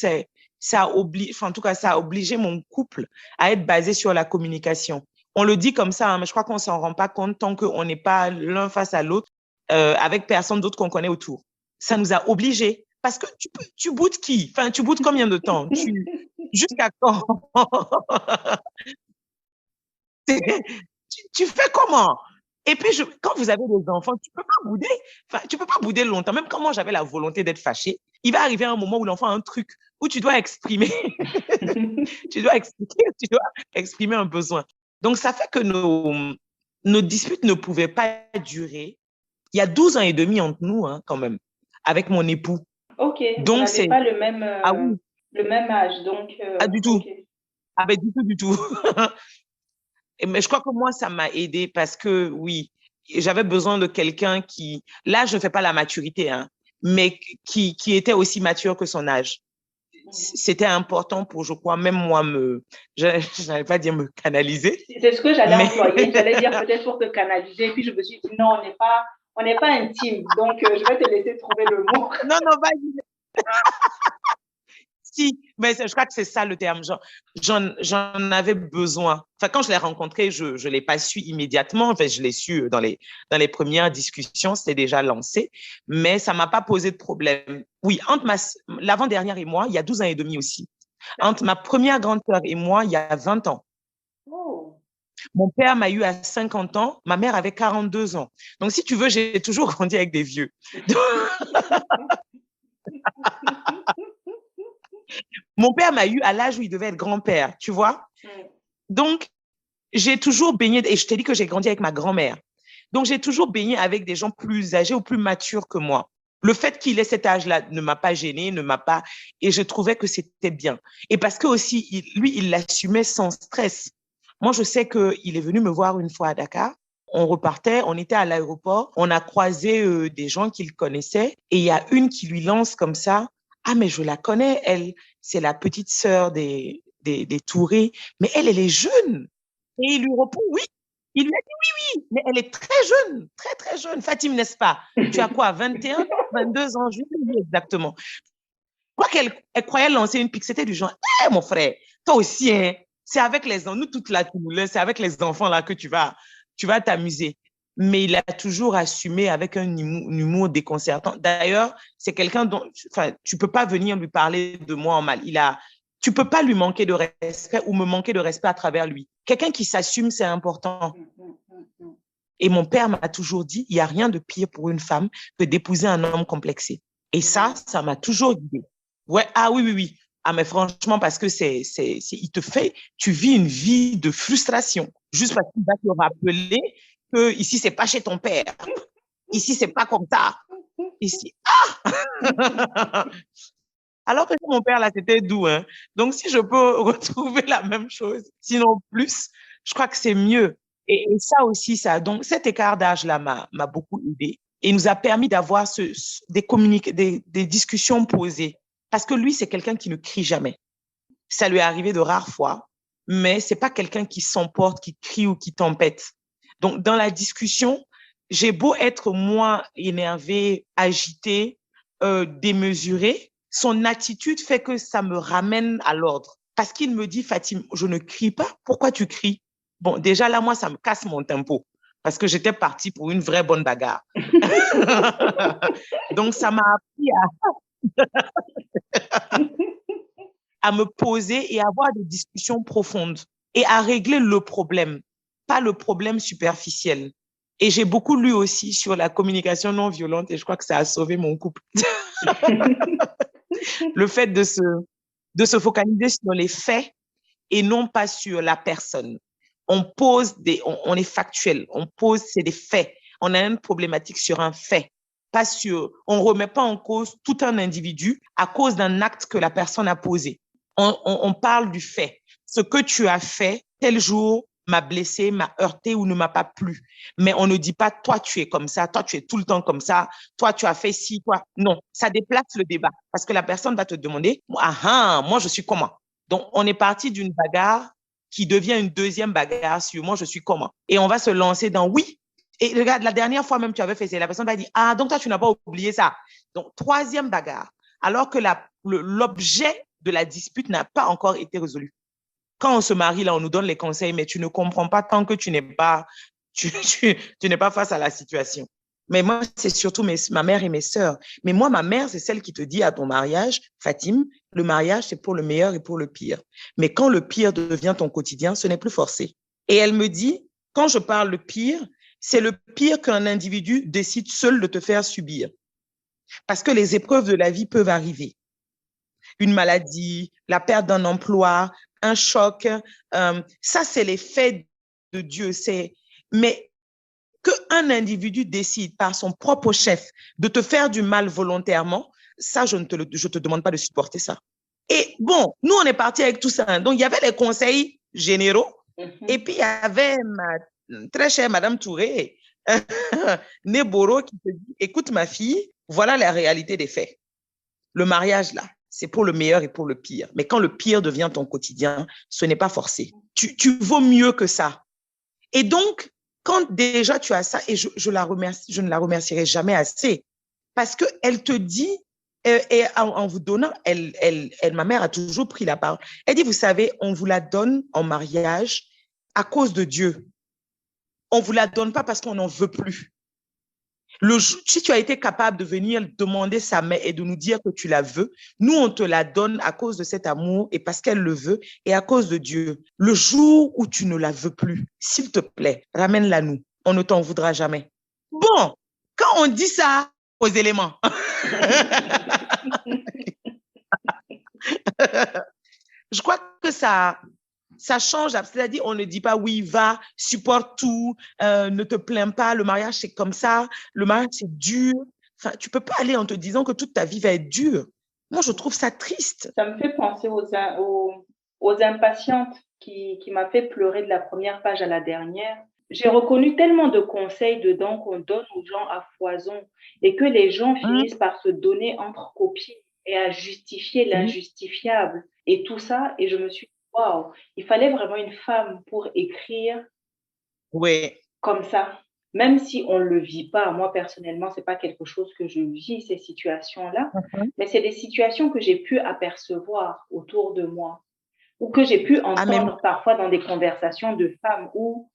en tout cas, ça a obligé mon couple à être basé sur la communication. On le dit comme ça, hein, mais je crois qu'on s'en rend pas compte tant qu'on n'est pas l'un face à l'autre, avec personne d'autre qu'on connaît autour. Ça nous a obligés. Parce que tu boudes qui? Enfin, tu boudes combien de temps? Jusqu'à quand? Tu fais comment? Et puis, quand vous avez des enfants, tu peux pas bouder. Enfin, tu peux pas bouder longtemps. Même quand moi, j'avais la volonté d'être fâchée, il va arriver un moment où l'enfant a un truc où tu dois exprimer, tu dois expliquer, tu dois exprimer un besoin. Donc, ça fait que nos disputes ne pouvaient pas durer. Il y a 12 ans et demi entre nous, hein, quand même, avec mon époux. Ok, vous Donc, n'avez pas ah oui, le même âge, donc pas du tout. ok. Ah ben, du tout, du tout. Mais je crois que moi, ça m'a aidé parce que, oui, j'avais besoin de quelqu'un là, je ne fais pas la maturité, hein, mais qui était aussi mature que son âge. C'était important pour, je crois, même moi, je n'allais pas dire me canaliser, C'est ce que j'allais mais employer. J'allais dire peut-être pour te canaliser. Puis je me suis dit non, on n'est pas intime. Donc je vais te laisser trouver le mot. non, non, vas-y. Si, mais je crois que c'est ça le terme. J'en avais besoin. Enfin, quand je l'ai rencontré, je ne l'ai pas su immédiatement. Enfin, je l'ai su dans les premières discussions, c'était déjà lancé, mais ça m'a pas posé de problème. Oui, entre l'avant-dernière et moi, il y a 12 ans et demi aussi. Entre ma première grande sœur et moi, il y a 20 ans. Oh. Mon père m'a eu à 50 ans, ma mère avait 42 ans. Donc, si tu veux, j'ai toujours grandi avec des vieux. Mon père m'a eu à l'âge où il devait être grand-père, tu vois. Donc, j'ai toujours baigné, et je t'ai dit que j'ai grandi avec ma grand-mère. Donc, j'ai toujours baigné avec des gens plus âgés ou plus matures que moi. Le fait qu'il ait cet âge-là ne m'a pas gênée, et je trouvais que c'était bien. Et parce que aussi, lui, il l'assumait sans stress. Moi, je sais qu'il est venu me voir une fois à Dakar. On repartait, on était à l'aéroport, on a croisé des gens qu'il connaissait, et il y a une qui lui lance comme ça: ah, mais je la connais, elle, c'est la petite sœur des Touré, mais elle est jeune. Et il lui répond oui. Il lui a dit oui, mais elle est très jeune, très, très jeune. Fatim, n'est-ce pas? Tu as quoi, 21, 22 ans? Je lui ai dit exactement. Quoi qu'elle croyait lancer une pique, c'était du genre, hé, mon frère, toi aussi, hein, c'est avec les enfants, nous toutes là, c'est avec les enfants là que tu vas t'amuser. Mais il a toujours assumé avec un humour déconcertant. D'ailleurs, c'est quelqu'un dont, enfin, tu peux pas venir lui parler de moi en mal. Tu peux pas lui manquer de respect ou me manquer de respect à travers lui. Quelqu'un qui s'assume, c'est important. Et mon père m'a toujours dit, il y a rien de pire pour une femme que d'épouser un homme complexé. Et ça m'a toujours guidée. Ouais, ah oui, oui, oui. Ah, mais franchement, parce que il te fait, tu vis une vie de frustration. Juste parce qu'il va te rappeler que ici, c'est pas chez ton père. Ici, c'est pas comme ça. Ici, alors que mon père, là, c'était doux, hein. Donc, si je peux retrouver la même chose, sinon plus, je crois que c'est mieux. Et ça aussi, donc, cet écart d'âge-là m'a beaucoup aidé et nous a permis d'avoir des discussions posées. Parce que lui, c'est quelqu'un qui ne crie jamais. Ça lui est arrivé de rares fois, mais c'est pas quelqu'un qui s'emporte, qui crie ou qui tempête. Donc, dans la discussion, j'ai beau être moins énervée, agitée, démesurée, son attitude fait que ça me ramène à l'ordre. Parce qu'il me dit, Fatim, je ne crie pas. Pourquoi tu cries? Bon, déjà là, moi, ça me casse mon tempo parce que j'étais partie pour une vraie bonne bagarre. Donc, ça m'a appris à me poser et à avoir des discussions profondes et à régler le problème, pas le problème superficiel. Et j'ai beaucoup lu aussi sur la communication non violente et je crois que ça a sauvé mon couple. Le fait de se focaliser sur les faits et non pas sur la personne. On est factuel, c'est des faits. On a une problématique sur un fait, pas sur, on remet pas en cause tout un individu à cause d'un acte que la personne a posé. On parle du fait. ce que tu as fait tel jour m'a blessé, m'a heurté ou ne m'a pas plu. Mais on ne dit pas, toi, tu es comme ça, toi, tu es tout le temps comme ça, toi, tu as fait ci, toi. Non, ça déplace le débat parce que la personne va te demander, moi, je suis comment? Donc, on est parti d'une bagarre qui devient une deuxième bagarre sur moi, je suis comment? Et on va se lancer dans oui. Et regarde, la dernière fois même, tu avais fait ça, la personne va dire, donc toi, tu n'as pas oublié ça. Donc, troisième bagarre, alors que l'objet de la dispute n'a pas encore été résolu. Quand on se marie, là, on nous donne les conseils, mais tu ne comprends pas tant que tu n'es pas face à la situation. Mais moi, c'est surtout ma mère et mes sœurs. Mais moi, ma mère, c'est celle qui te dit à ton mariage, Fatim, le mariage, c'est pour le meilleur et pour le pire. Mais quand le pire devient ton quotidien, ce n'est plus forcé. Et elle me dit, quand je parle le pire, c'est le pire qu'un individu décide seul de te faire subir. Parce que les épreuves de la vie peuvent arriver. Une maladie, la perte d'un emploi, un choc, ça, c'est l'effet de Dieu. Mais qu'un individu décide par son propre chef de te faire du mal volontairement, ça, je te demande pas de supporter ça. Et bon, nous, on est parti avec tout ça. Donc, il y avait les conseils généraux et puis il y avait ma très chère Madame Touré, Neboro, qui te dit, écoute ma fille, voilà la réalité des faits. Le mariage, là, c'est pour le meilleur et pour le pire. Mais quand le pire devient ton quotidien, ce n'est pas forcé. Tu vaux mieux que ça. Et donc, quand déjà tu as ça, et je ne la remercierai jamais assez, parce qu'elle te dit, et en vous donnant, ma mère a toujours pris la parole. Elle dit, vous savez, on vous la donne en mariage à cause de Dieu. On ne vous la donne pas parce qu'on n'en veut plus. Si tu as été capable de venir demander sa main et de nous dire que tu la veux, nous, on te la donne à cause de cet amour et parce qu'elle le veut et à cause de Dieu. Le jour où tu ne la veux plus, s'il te plaît, ramène-la nous. On ne t'en voudra jamais. Bon, quand on dit ça aux éléments, je crois que ça change. C'est-à-dire, on ne dit pas oui, va, supporte tout, ne te plains pas, le mariage, c'est comme ça, le mariage, c'est dur. Enfin, tu ne peux pas aller en te disant que toute ta vie va être dure. Moi, je trouve ça triste. Ça me fait penser aux impatientes qui m'a fait pleurer de la première page à la dernière. J'ai reconnu tellement de conseils dedans qu'on donne aux gens à foison et que les gens finissent par se donner entre copines et à justifier l'injustifiable et tout ça. Et je me suis dit, waouh, il fallait vraiment une femme pour écrire comme ça. Même si on ne le vit pas, moi personnellement, c'est pas quelque chose que je vis, ces situations-là, mais c'est des situations que j'ai pu apercevoir autour de moi ou que j'ai pu entendre parfois dans des conversations de femmes où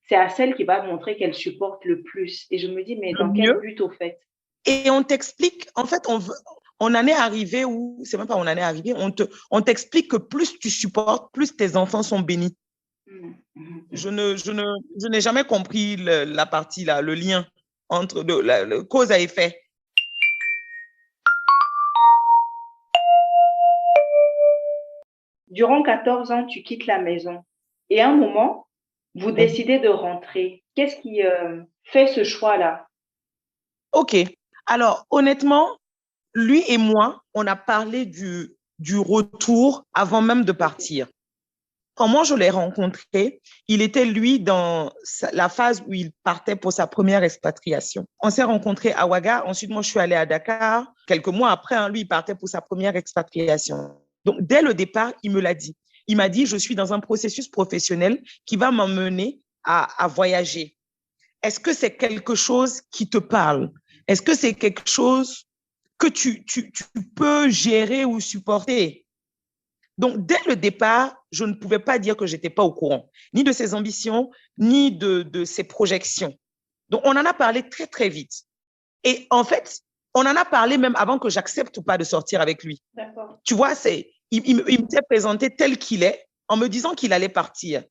c'est à celle qui va montrer qu'elle supporte le plus. Et je me dis, mais dans quel but au fait? Et on t'explique, en fait, on en est arrivé où, c'est même pas on en est arrivé, on t'explique que plus tu supportes, plus tes enfants sont bénis. Je n'ai jamais compris la partie là, le lien entre le cause à effet. Durant 14 ans, tu quittes la maison et à un moment, vous décidez de rentrer. Qu'est-ce qui fait ce choix-là? Ok. Alors, honnêtement, lui et moi, on a parlé du retour avant même de partir. Quand moi, je l'ai rencontré, il était, lui, dans la phase où il partait pour sa première expatriation. On s'est rencontrés à Ouaga. Ensuite, moi, je suis allée à Dakar. Quelques mois après, lui, il partait pour sa première expatriation. Donc, dès le départ, il me l'a dit. Il m'a dit, je suis dans un processus professionnel qui va m'emmener à voyager. Est-ce que c'est quelque chose qui te parle? Est-ce que c'est quelque chose que tu peux gérer ou supporter? Donc, dès le départ, je ne pouvais pas dire que je n'étais pas au courant, ni de ses ambitions, ni de ses projections. Donc, on en a parlé très, très vite. Et en fait, on en a parlé même avant que j'accepte ou pas de sortir avec lui. D'accord. Tu vois, il me s'est présenté tel qu'il est en me disant qu'il allait partir.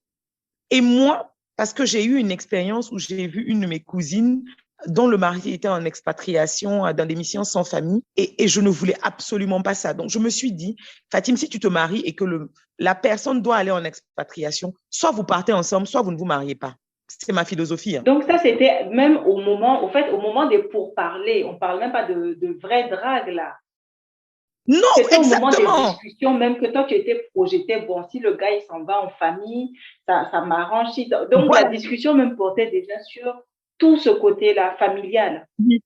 Et moi, parce que j'ai eu une expérience où j'ai vu une de mes cousines dont le mari était en expatriation dans des missions sans famille et je ne voulais absolument pas ça. Donc, je me suis dit, Fatim, si tu te maries et que la personne doit aller en expatriation, soit vous partez ensemble, soit vous ne vous mariez pas. C'est ma philosophie. Donc, ça, c'était même au moment des pourparlers. On ne parle même pas de vraie drague, là. Non, C'était au moment des exactement. discussions, même que toi, tu étais projeté, bon, si le gars, il s'en va en famille, ça m'arrange. Donc, la Voilà. discussion même portait déjà sur tout ce côté-là, familial. Oui. Ok.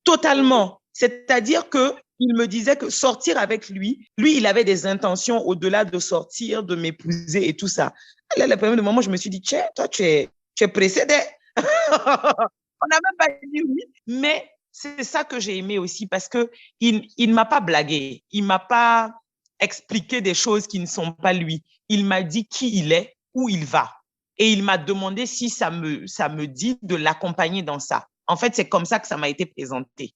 Totalement. C'est-à-dire que il me disait que sortir avec lui, il avait des intentions au-delà de sortir, de m'épouser et tout ça. Là, le premier moment, je me suis dit, tiens, toi, tu es pressé d'être. On n'a même pas dit oui, mais c'est ça que j'ai aimé aussi parce que il ne m'a pas blagué, il m'a pas expliqué des choses qui ne sont pas lui. Il m'a dit qui il est, où il va. Et il m'a demandé si ça me dit de l'accompagner dans ça. En fait, c'est comme ça que ça m'a été présenté.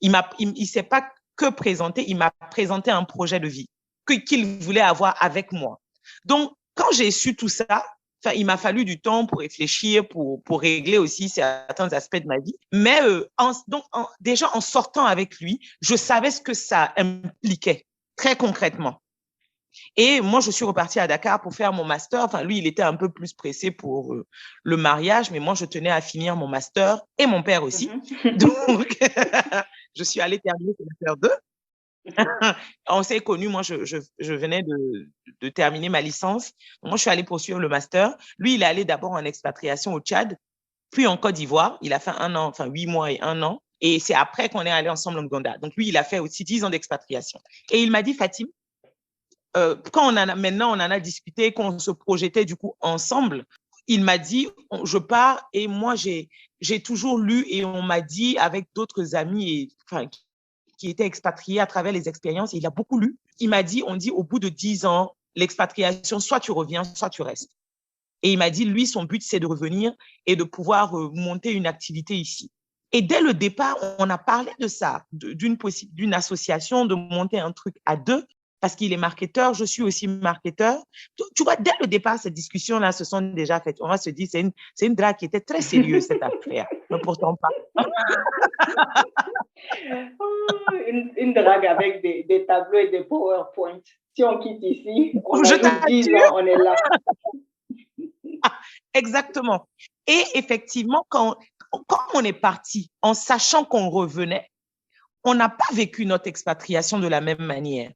Il s'est pas que présenté, il m'a présenté un projet de vie qu'il voulait avoir avec moi. Donc, quand j'ai su tout ça, il m'a fallu du temps pour réfléchir, pour régler aussi certains aspects de ma vie. Mais déjà, en sortant avec lui, je savais ce que ça impliquait, très concrètement. Et moi, je suis repartie à Dakar pour faire mon master. Enfin, lui, il était un peu plus pressé pour le mariage, mais moi, je tenais à finir mon master et mon père aussi. Donc, je suis allée terminer mon master 2. On s'est connus, moi, je venais de terminer ma licence. Moi, je suis allée poursuivre le master. Lui, il est allé d'abord en expatriation au Tchad, puis en Côte d'Ivoire. Il a fait 1 an, enfin 8 mois et 1 an. Et c'est après qu'on est allé ensemble en Ouganda. Donc, lui, il a fait aussi 10 ans d'expatriation. Et il m'a dit, Fatim, quand maintenant on en a discuté, qu'on se projetait du coup ensemble, il m'a dit, je pars et moi j'ai toujours lu et on m'a dit avec d'autres amis qui étaient expatriés à travers les expériences, et il a beaucoup lu. Il m'a dit, on dit au bout de 10 ans, l'expatriation, soit tu reviens, soit tu restes. Et il m'a dit, lui, son but, c'est de revenir et de pouvoir monter une activité ici. Et dès le départ, on a parlé de ça, d'une association, de monter un truc à deux, parce qu'il est marketeur, je suis aussi marketeur. Tu vois, dès le départ, ces discussions-là se sont déjà faites. On va se dire, c'est une drague qui était très sérieuse, cette affaire. Mais pourtant pas. Une drague avec des tableaux et des PowerPoint. Si on quitte ici, on Je ajoute 10 t'assure. ans, on est là. Exactement. Et effectivement, quand on est parti, en sachant qu'on revenait, on n'a pas vécu notre expatriation de la même manière.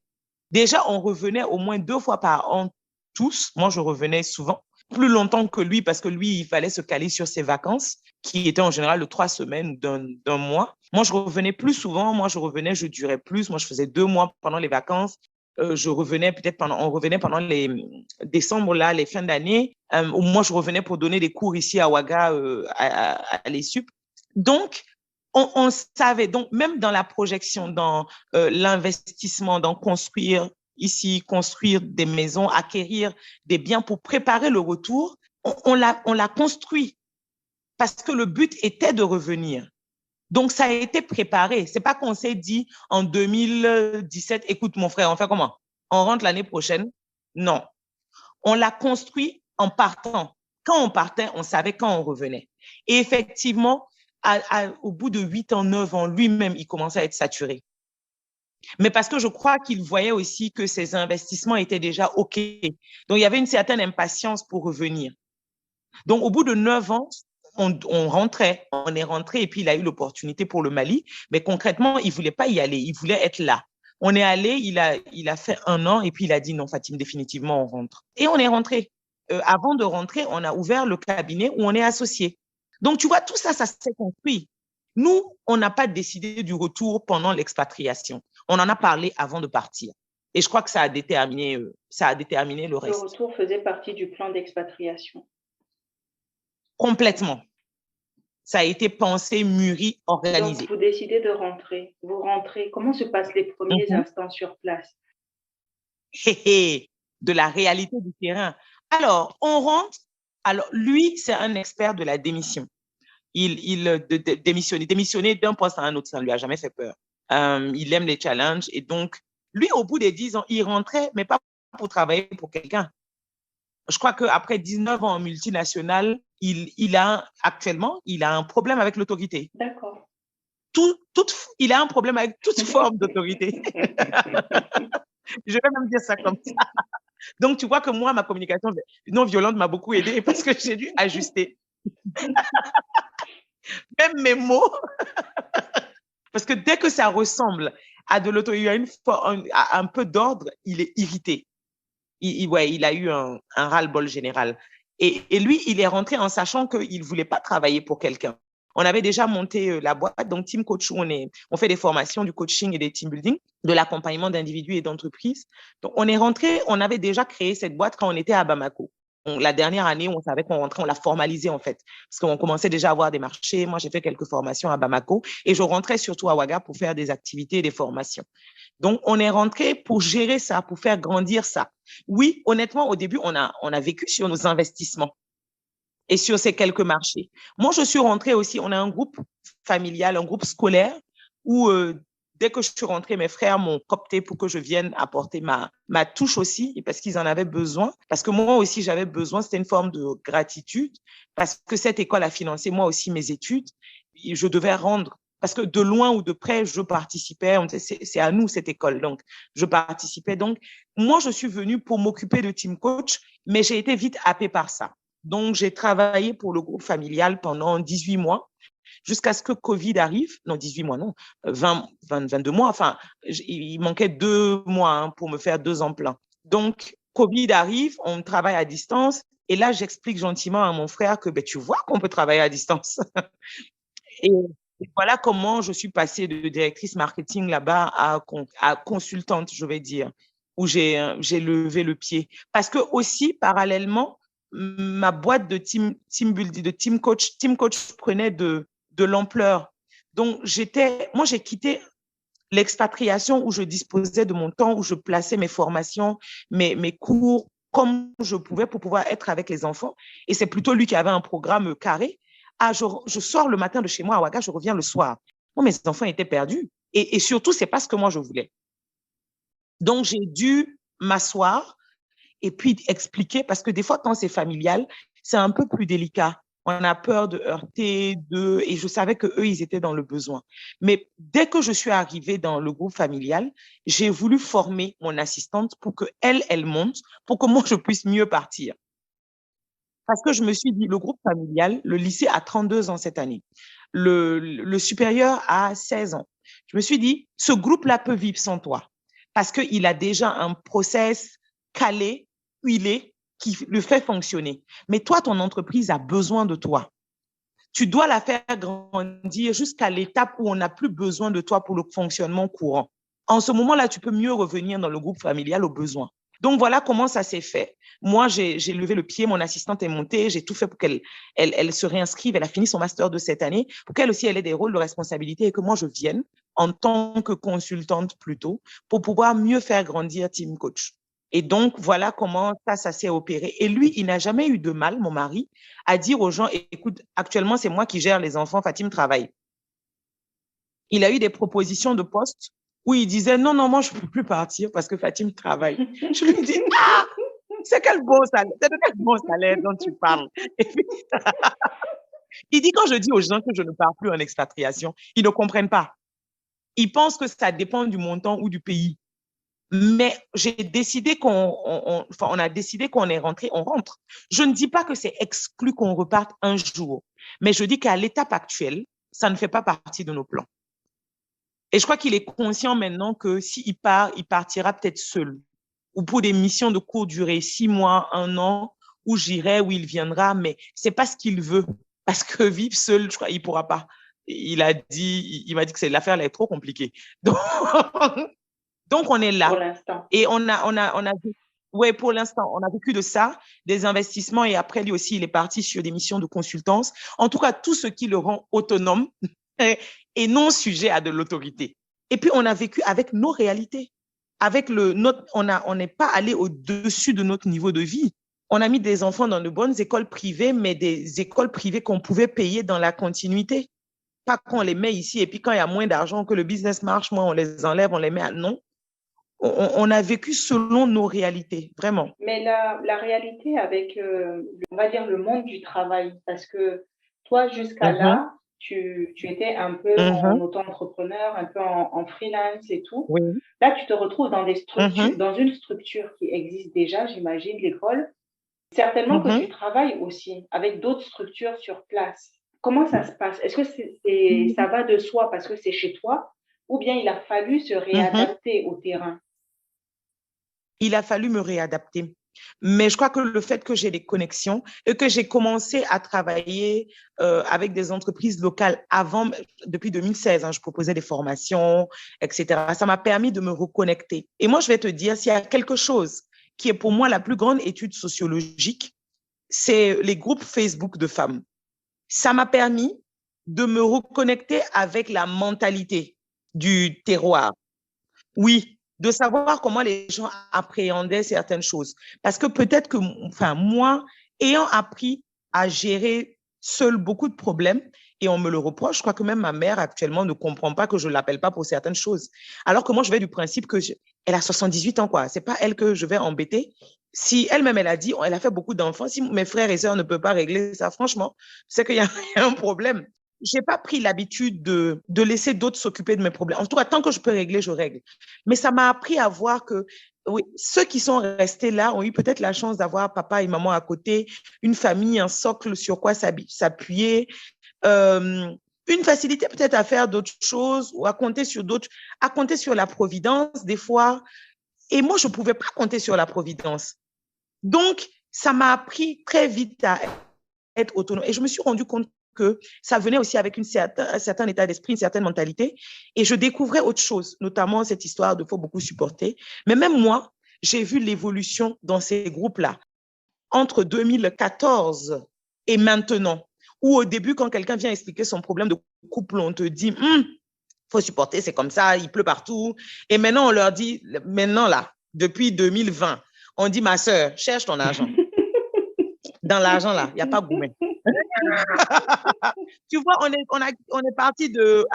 Déjà, on revenait au moins 2 fois par an tous. Moi, je revenais souvent, plus longtemps que lui, parce que lui, il fallait se caler sur ses vacances, qui étaient en général de 3 semaines ou d'un mois. Moi, je revenais plus souvent. Moi, je durais plus. Moi, je faisais 2 mois pendant les vacances. On revenait pendant les décembre, là, les fins d'année. Moi, je revenais pour donner des cours ici à Ouaga, à l'ESUP. Donc, on savait, donc même dans la projection, dans l'investissement, dans construire ici, construire des maisons, acquérir des biens pour préparer le retour, on l'a construit parce que le but était de revenir. Donc, ça a été préparé. C'est pas qu'on s'est dit en 2017, écoute mon frère, on fait comment? On rentre l'année prochaine? Non. On l'a construit en partant. Quand on partait, on savait quand on revenait. Et effectivement, au bout de 8 ans, 9 ans, lui-même, il commençait à être saturé. Mais parce que je crois qu'il voyait aussi que ses investissements étaient déjà OK. Donc, il y avait une certaine impatience pour revenir. Donc, au bout de 9 ans, on rentrait, on est rentré et puis il a eu l'opportunité pour le Mali. Mais concrètement, il ne voulait pas y aller, il voulait être là. On est allé, il a fait 1 an et puis il a dit non, Fatim, définitivement, on rentre. Et on est rentré. Avant de rentrer, on a ouvert le cabinet où on est associé. Donc, tu vois, tout ça, ça s'est construit. Nous, on n'a pas décidé du retour pendant l'expatriation. On en a parlé avant de partir. Et je crois que ça a déterminé le reste. Le retour faisait partie du plan d'expatriation. Complètement. Ça a été pensé, mûri, organisé. Donc, vous décidez de rentrer. Vous rentrez. Comment se passent les premiers instants sur place? De la réalité du terrain. Alors, on rentre. Alors, lui, c'est un expert de la démission. Démissionner d'un poste à un autre, ça ne lui a jamais fait peur. Il aime les challenges. Et donc, lui, au bout des 10 ans, il rentrait, mais pas pour travailler pour quelqu'un. Je crois qu'après 19 ans en multinationale, actuellement, il a un problème avec l'autorité. D'accord. Il a un problème avec toute forme d'autorité. Je vais même dire ça comme ça. Donc, tu vois que moi, ma communication non violente m'a beaucoup aidée parce que j'ai dû ajuster. Même mes mots. Parce que dès que ça ressemble a de l'autorité, un peu d'ordre, il est irrité. Il a eu un ras-le-bol général. Et lui, il est rentré en sachant qu'il ne voulait pas travailler pour quelqu'un. On avait déjà monté la boîte, donc Team Coach, on fait des formations, du coaching et des team building, de l'accompagnement d'individus et d'entreprises. Donc, on est rentré, on avait déjà créé cette boîte quand on était à Bamako. La dernière année, on savait qu'on rentrait, on l'a formalisé en fait, parce qu'on commençait déjà à avoir des marchés. Moi, j'ai fait quelques formations à Bamako et je rentrais surtout à Ouaga pour faire des activités et des formations. Donc, on est rentré pour gérer ça, pour faire grandir ça. Oui, honnêtement, au début, on a vécu sur nos investissements et sur ces quelques marchés. Moi, je suis rentrée aussi, on a un groupe familial, un groupe scolaire où dès que je suis rentrée, mes frères m'ont coopté pour que je vienne apporter ma touche aussi, parce qu'ils en avaient besoin, parce que moi aussi, j'avais besoin, c'était une forme de gratitude, parce que cette école a financé moi aussi mes études, et je devais rendre, parce que de loin ou de près, je participais, c'est à nous cette école, donc je participais. Donc, moi, je suis venue pour m'occuper de Team Coach, mais j'ai été vite happée par ça. Donc, j'ai travaillé pour le groupe familial pendant 18 mois jusqu'à ce que Covid arrive. Non, 18 mois, non, 22 mois. Enfin, il manquait 2 mois pour me faire 2 ans pleins. Donc, Covid arrive, on travaille à distance. Et là, j'explique gentiment à mon frère que tu vois qu'on peut travailler à distance. et voilà comment je suis passée de directrice marketing là-bas à consultante, je vais dire, où j'ai levé le pied. Parce que aussi, parallèlement, ma boîte de team building, de team coach prenait de l'ampleur. Donc, moi, j'ai quitté l'expatriation où je disposais de mon temps, où je plaçais mes formations, mes cours comme je pouvais pour pouvoir être avec les enfants. Et c'est plutôt lui qui avait un programme carré. Ah, je sors le matin de chez moi à Ouaga, je reviens le soir. Moi, mes enfants étaient perdus. Et surtout, c'est pas ce que moi je voulais. Donc, j'ai dû m'asseoir et puis expliquer, parce que des fois, quand c'est familial, c'est un peu plus délicat. On a peur de heurter, et je savais que eux, ils étaient dans le besoin. Mais dès que je suis arrivée dans le groupe familial, j'ai voulu former mon assistante pour que elle monte, pour que moi, je puisse mieux partir. Parce que je me suis dit, le groupe familial, le lycée a 32 ans cette année. Le supérieur a 16 ans. Je me suis dit, ce groupe-là peut vivre sans toi. Parce qu'il a déjà un process calé, huilé, qui le fait fonctionner. Mais toi, ton entreprise a besoin de toi. Tu dois la faire grandir jusqu'à l'étape où on n'a plus besoin de toi pour le fonctionnement courant. En ce moment-là, tu peux mieux revenir dans le groupe familial au besoin. Donc, voilà comment ça s'est fait. Moi, j'ai levé le pied, mon assistante est montée, j'ai tout fait pour qu'elle se réinscrive. Elle a fini son master de cette année, pour qu'elle aussi, elle ait des rôles de responsabilité et que moi, je vienne en tant que consultante plutôt, pour pouvoir mieux faire grandir Team Coach. Et donc, voilà comment ça s'est opéré. Et lui, il n'a jamais eu de mal, mon mari, à dire aux gens, écoute, actuellement, c'est moi qui gère les enfants, Fatim travaille. Il a eu des propositions de poste où il disait, non, moi, je ne peux plus partir parce que Fatim travaille. Je lui dis, ah, c'est de quel bon salaire dont tu parles. Et puis, il dit, quand je dis aux gens que je ne pars plus en expatriation, ils ne comprennent pas. Ils pensent que ça dépend du montant ou du pays. Mais j'ai décidé on a décidé qu'on est rentré, on rentre. Je ne dis pas que c'est exclu qu'on reparte un jour, mais je dis qu'à l'étape actuelle, ça ne fait pas partie de nos plans. Et je crois qu'il est conscient maintenant que s'il part, il partira peut-être seul ou pour des missions de courte durée, 6 mois, 1 an, où j'irai, où il viendra, mais c'est pas ce qu'il veut. Parce que vivre seul, je crois, il pourra pas. Il m'a dit que l'affaire elle est trop compliquée. Donc, on est là. Pour l'instant. Et ouais, pour l'instant, on a vécu de ça, des investissements, et après, lui aussi, il est parti sur des missions de consultance. En tout cas, tout ce qui le rend autonome et non sujet à de l'autorité. Et puis, on a vécu avec nos réalités. On n'est pas allé au-dessus de notre niveau de vie. On a mis des enfants dans de bonnes écoles privées, mais des écoles privées qu'on pouvait payer dans la continuité. Pas qu'on les met ici, et puis quand il y a moins d'argent, que le business marche, on les enlève, on les met à non. On a vécu selon nos réalités, vraiment. Mais la réalité avec, on va dire, le monde du travail, parce que toi, jusqu'à là, tu étais un peu en auto-entrepreneur, un peu en freelance et tout. Oui. Là, tu te retrouves dans des structures, dans une structure qui existe déjà, j'imagine, l'école. Certainement que tu travailles aussi avec d'autres structures sur place. Comment ça se passe? Est-ce que ça va de soi parce que c'est chez toi? ou bien il a fallu se réadapter au terrain? Il a fallu me réadapter. Mais je crois que le fait que j'ai des connexions et que j'ai commencé à travailler avec des entreprises locales avant, depuis 2016, je proposais des formations, etc. Ça m'a permis de me reconnecter. Et moi, je vais te dire, s'il y a quelque chose qui est pour moi la plus grande étude sociologique, c'est les groupes Facebook de femmes. Ça m'a permis de me reconnecter avec la mentalité du terroir. Oui, de savoir comment les gens appréhendaient certaines choses. Parce que peut-être que, enfin, moi, ayant appris à gérer seul beaucoup de problèmes, et on me le reproche, je crois que même ma mère actuellement ne comprend pas que je ne l'appelle pas pour certaines choses. Alors que moi, je vais du principe que elle a 78 ans, quoi. C'est pas elle que je vais embêter. Si elle-même, elle a dit, elle a fait beaucoup d'enfants, si mes frères et sœurs ne peuvent pas régler ça, franchement, c'est qu'il y a un problème. J'ai pas pris l'habitude de laisser d'autres s'occuper de mes problèmes. En tout cas, tant que je peux régler, je règle. Mais ça m'a appris à voir que oui, ceux qui sont restés là ont eu peut-être la chance d'avoir papa et maman à côté, une famille, un socle sur quoi s'appuyer, une facilité peut-être à faire d'autres choses ou à compter sur d'autres, à compter sur la providence des fois. Et moi, je ne pouvais pas compter sur la providence. Donc, ça m'a appris très vite à être autonome. Et je me suis rendu compte que ça venait aussi avec un certain état d'esprit, une certaine mentalité. Et je découvrais autre chose, notamment cette histoire de faut beaucoup supporter. Mais même moi, j'ai vu l'évolution dans ces groupes-là entre 2014 et maintenant, où au début, quand quelqu'un vient expliquer son problème de couple, on te dit, faut supporter, c'est comme ça, il pleut partout. Et maintenant, on leur dit, maintenant là, depuis 2020, on dit, ma sœur, cherche ton argent. Dans l'argent là, il n'y a pas gourmet. Tu vois, on est parti de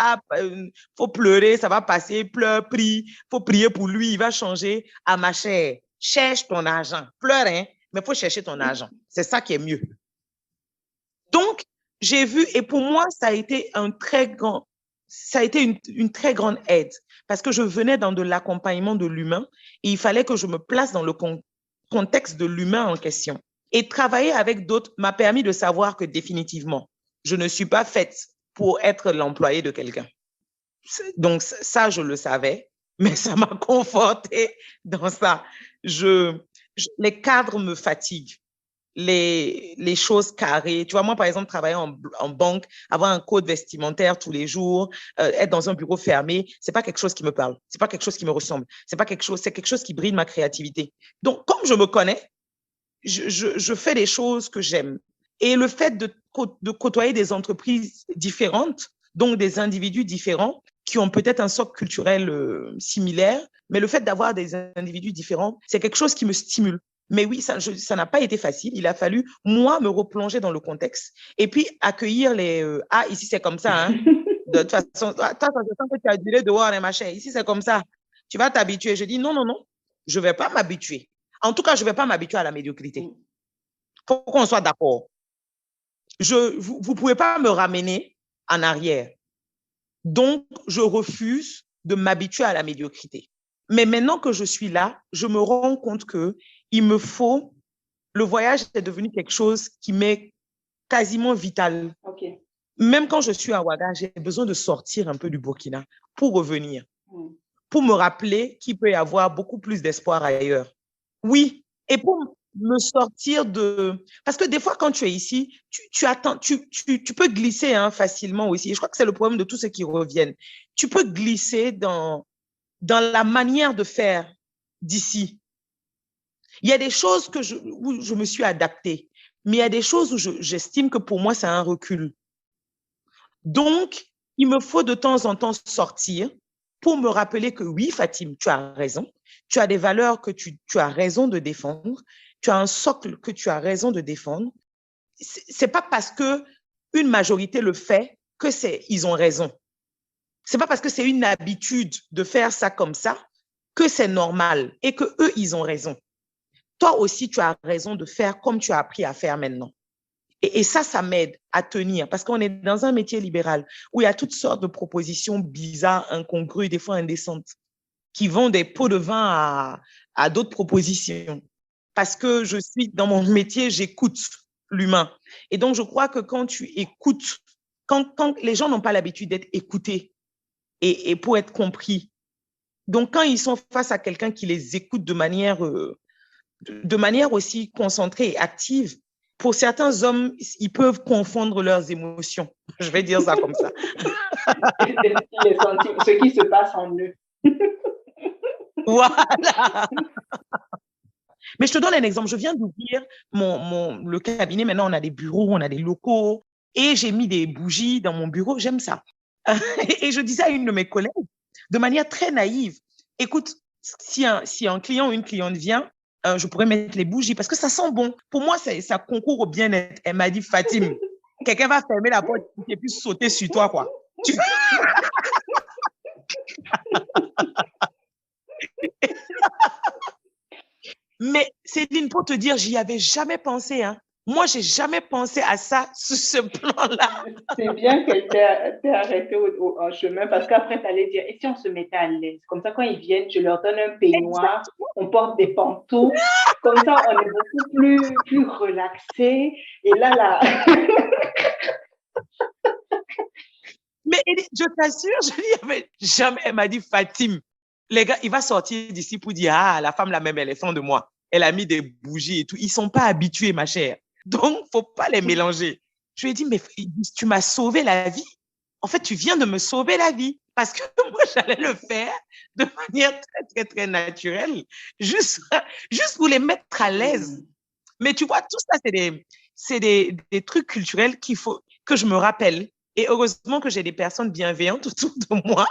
faut pleurer, ça va passer, pleure, prie, faut prier pour lui, il va changer. À ma chère, cherche ton argent. Pleure, hein, mais faut chercher ton argent. C'est ça qui est mieux. Donc, j'ai vu, et pour moi, ça a été une très grande aide parce que je venais dans de l'accompagnement de l'humain et il fallait que je me place dans le contexte de l'humain en question. Et travailler avec d'autres m'a permis de savoir que définitivement, je ne suis pas faite pour être l'employé de quelqu'un. Donc ça, je le savais, mais ça m'a conforté dans ça. Les cadres me fatiguent. Les choses carrées. Tu vois, moi, par exemple, travailler en banque, avoir un code vestimentaire tous les jours, être dans un bureau fermé, c'est pas quelque chose qui me parle. C'est pas quelque chose qui me ressemble. C'est quelque chose qui bride ma créativité. Donc, comme je me connais, je fais des choses que j'aime. Et le fait de côtoyer des entreprises différentes, donc des individus différents, qui ont peut-être un socle culturel similaire, mais le fait d'avoir des individus différents, c'est quelque chose qui me stimule. Mais oui, ça n'a pas été facile. Il a fallu, moi, me replonger dans le contexte et puis accueillir ah, ici, c'est comme ça. Hein. De toute façon, que tu as duré dehors, hein, machin. Ici, c'est comme ça. Tu vas t'habituer. Je dis non, non, non. Je ne vais pas m'habituer. En tout cas, je ne vais pas m'habituer à la médiocrité. Il faut qu'on soit d'accord. Vous ne pouvez pas me ramener en arrière. Donc, je refuse de m'habituer à la médiocrité. Mais maintenant que je suis là, je me rends compte que le voyage est devenu quelque chose qui m'est quasiment vital. Okay. Même quand je suis à Ouaga, j'ai besoin de sortir un peu du Burkina pour revenir, pour me rappeler qu'il peut y avoir beaucoup plus d'espoir ailleurs. Oui, et pour me sortir Parce que des fois, quand tu es ici, tu attends, tu peux glisser facilement aussi. Et je crois que c'est le problème de tous ceux qui reviennent. Tu peux glisser dans la manière de faire d'ici. Il y a des choses où je me suis adaptée, mais il y a des choses où j'estime que pour moi, c'est un recul. Donc, il me faut de temps en temps sortir pour me rappeler que oui, Fatim, tu as raison. Tu as des valeurs que tu as raison de défendre. Tu as un socle que tu as raison de défendre. C'est pas parce que une majorité le fait que ils ont raison. C'est pas parce que c'est une habitude de faire ça comme ça que c'est normal et que eux, ils ont raison. Toi aussi, tu as raison de faire comme tu as appris à faire maintenant. Et ça m'aide à tenir parce qu'on est dans un métier libéral où il y a toutes sortes de propositions bizarres, incongrues, des fois indécentes, qui vont des pots de vin à d'autres propositions. Parce que je suis dans mon métier, j'écoute l'humain. Et donc, je crois que quand tu écoutes, quand les gens n'ont pas l'habitude d'être écoutés, et pour être compris. Donc, quand ils sont face à quelqu'un qui les écoute de manière aussi concentrée et active, pour certains hommes, ils peuvent confondre leurs émotions. Je vais dire ça comme ça. Les sentiments, ce qui se passe en eux. Voilà. Mais je te donne un exemple. Je viens d'ouvrir le cabinet. Maintenant, on a des bureaux, on a des locaux. Et j'ai mis des bougies dans mon bureau. J'aime ça. Et je disais à une de mes collègues, de manière très naïve, écoute, si un client ou une cliente vient, je pourrais mettre les bougies parce que ça sent bon. Pour moi, ça concourt au bien-être. Elle m'a dit, Fatim, quelqu'un va fermer la porte et puis sauter sur toi, quoi. Mais Céline, pour te dire, j'y avais jamais pensé. Hein. Moi, j'ai jamais pensé à ça sur ce plan-là. C'est bien qu'elle t'ait arrêté en chemin parce qu'après, tu allais dire, et si on se mettait à l'aise? Comme ça, quand ils viennent, je leur donne un peignoir, on porte des pantoufles. Comme ça, on est beaucoup plus relaxé. Et là. Mais je t'assure, je n'y avais jamais. Elle m'a dit, Fatim, les gars, il va sortir d'ici pour dire, ah, la femme, la même, elle est fan de moi. Elle a mis des bougies et tout. Ils sont pas habitués, ma chère. Donc, faut pas les mélanger. Je lui ai dit, mais tu m'as sauvé la vie. En fait, tu viens de me sauver la vie. Parce que moi, j'allais le faire de manière très, très, très naturelle. Juste pour les mettre à l'aise. Mais tu vois, tout ça, c'est des trucs culturels que je me rappelle. Et heureusement que j'ai des personnes bienveillantes autour de moi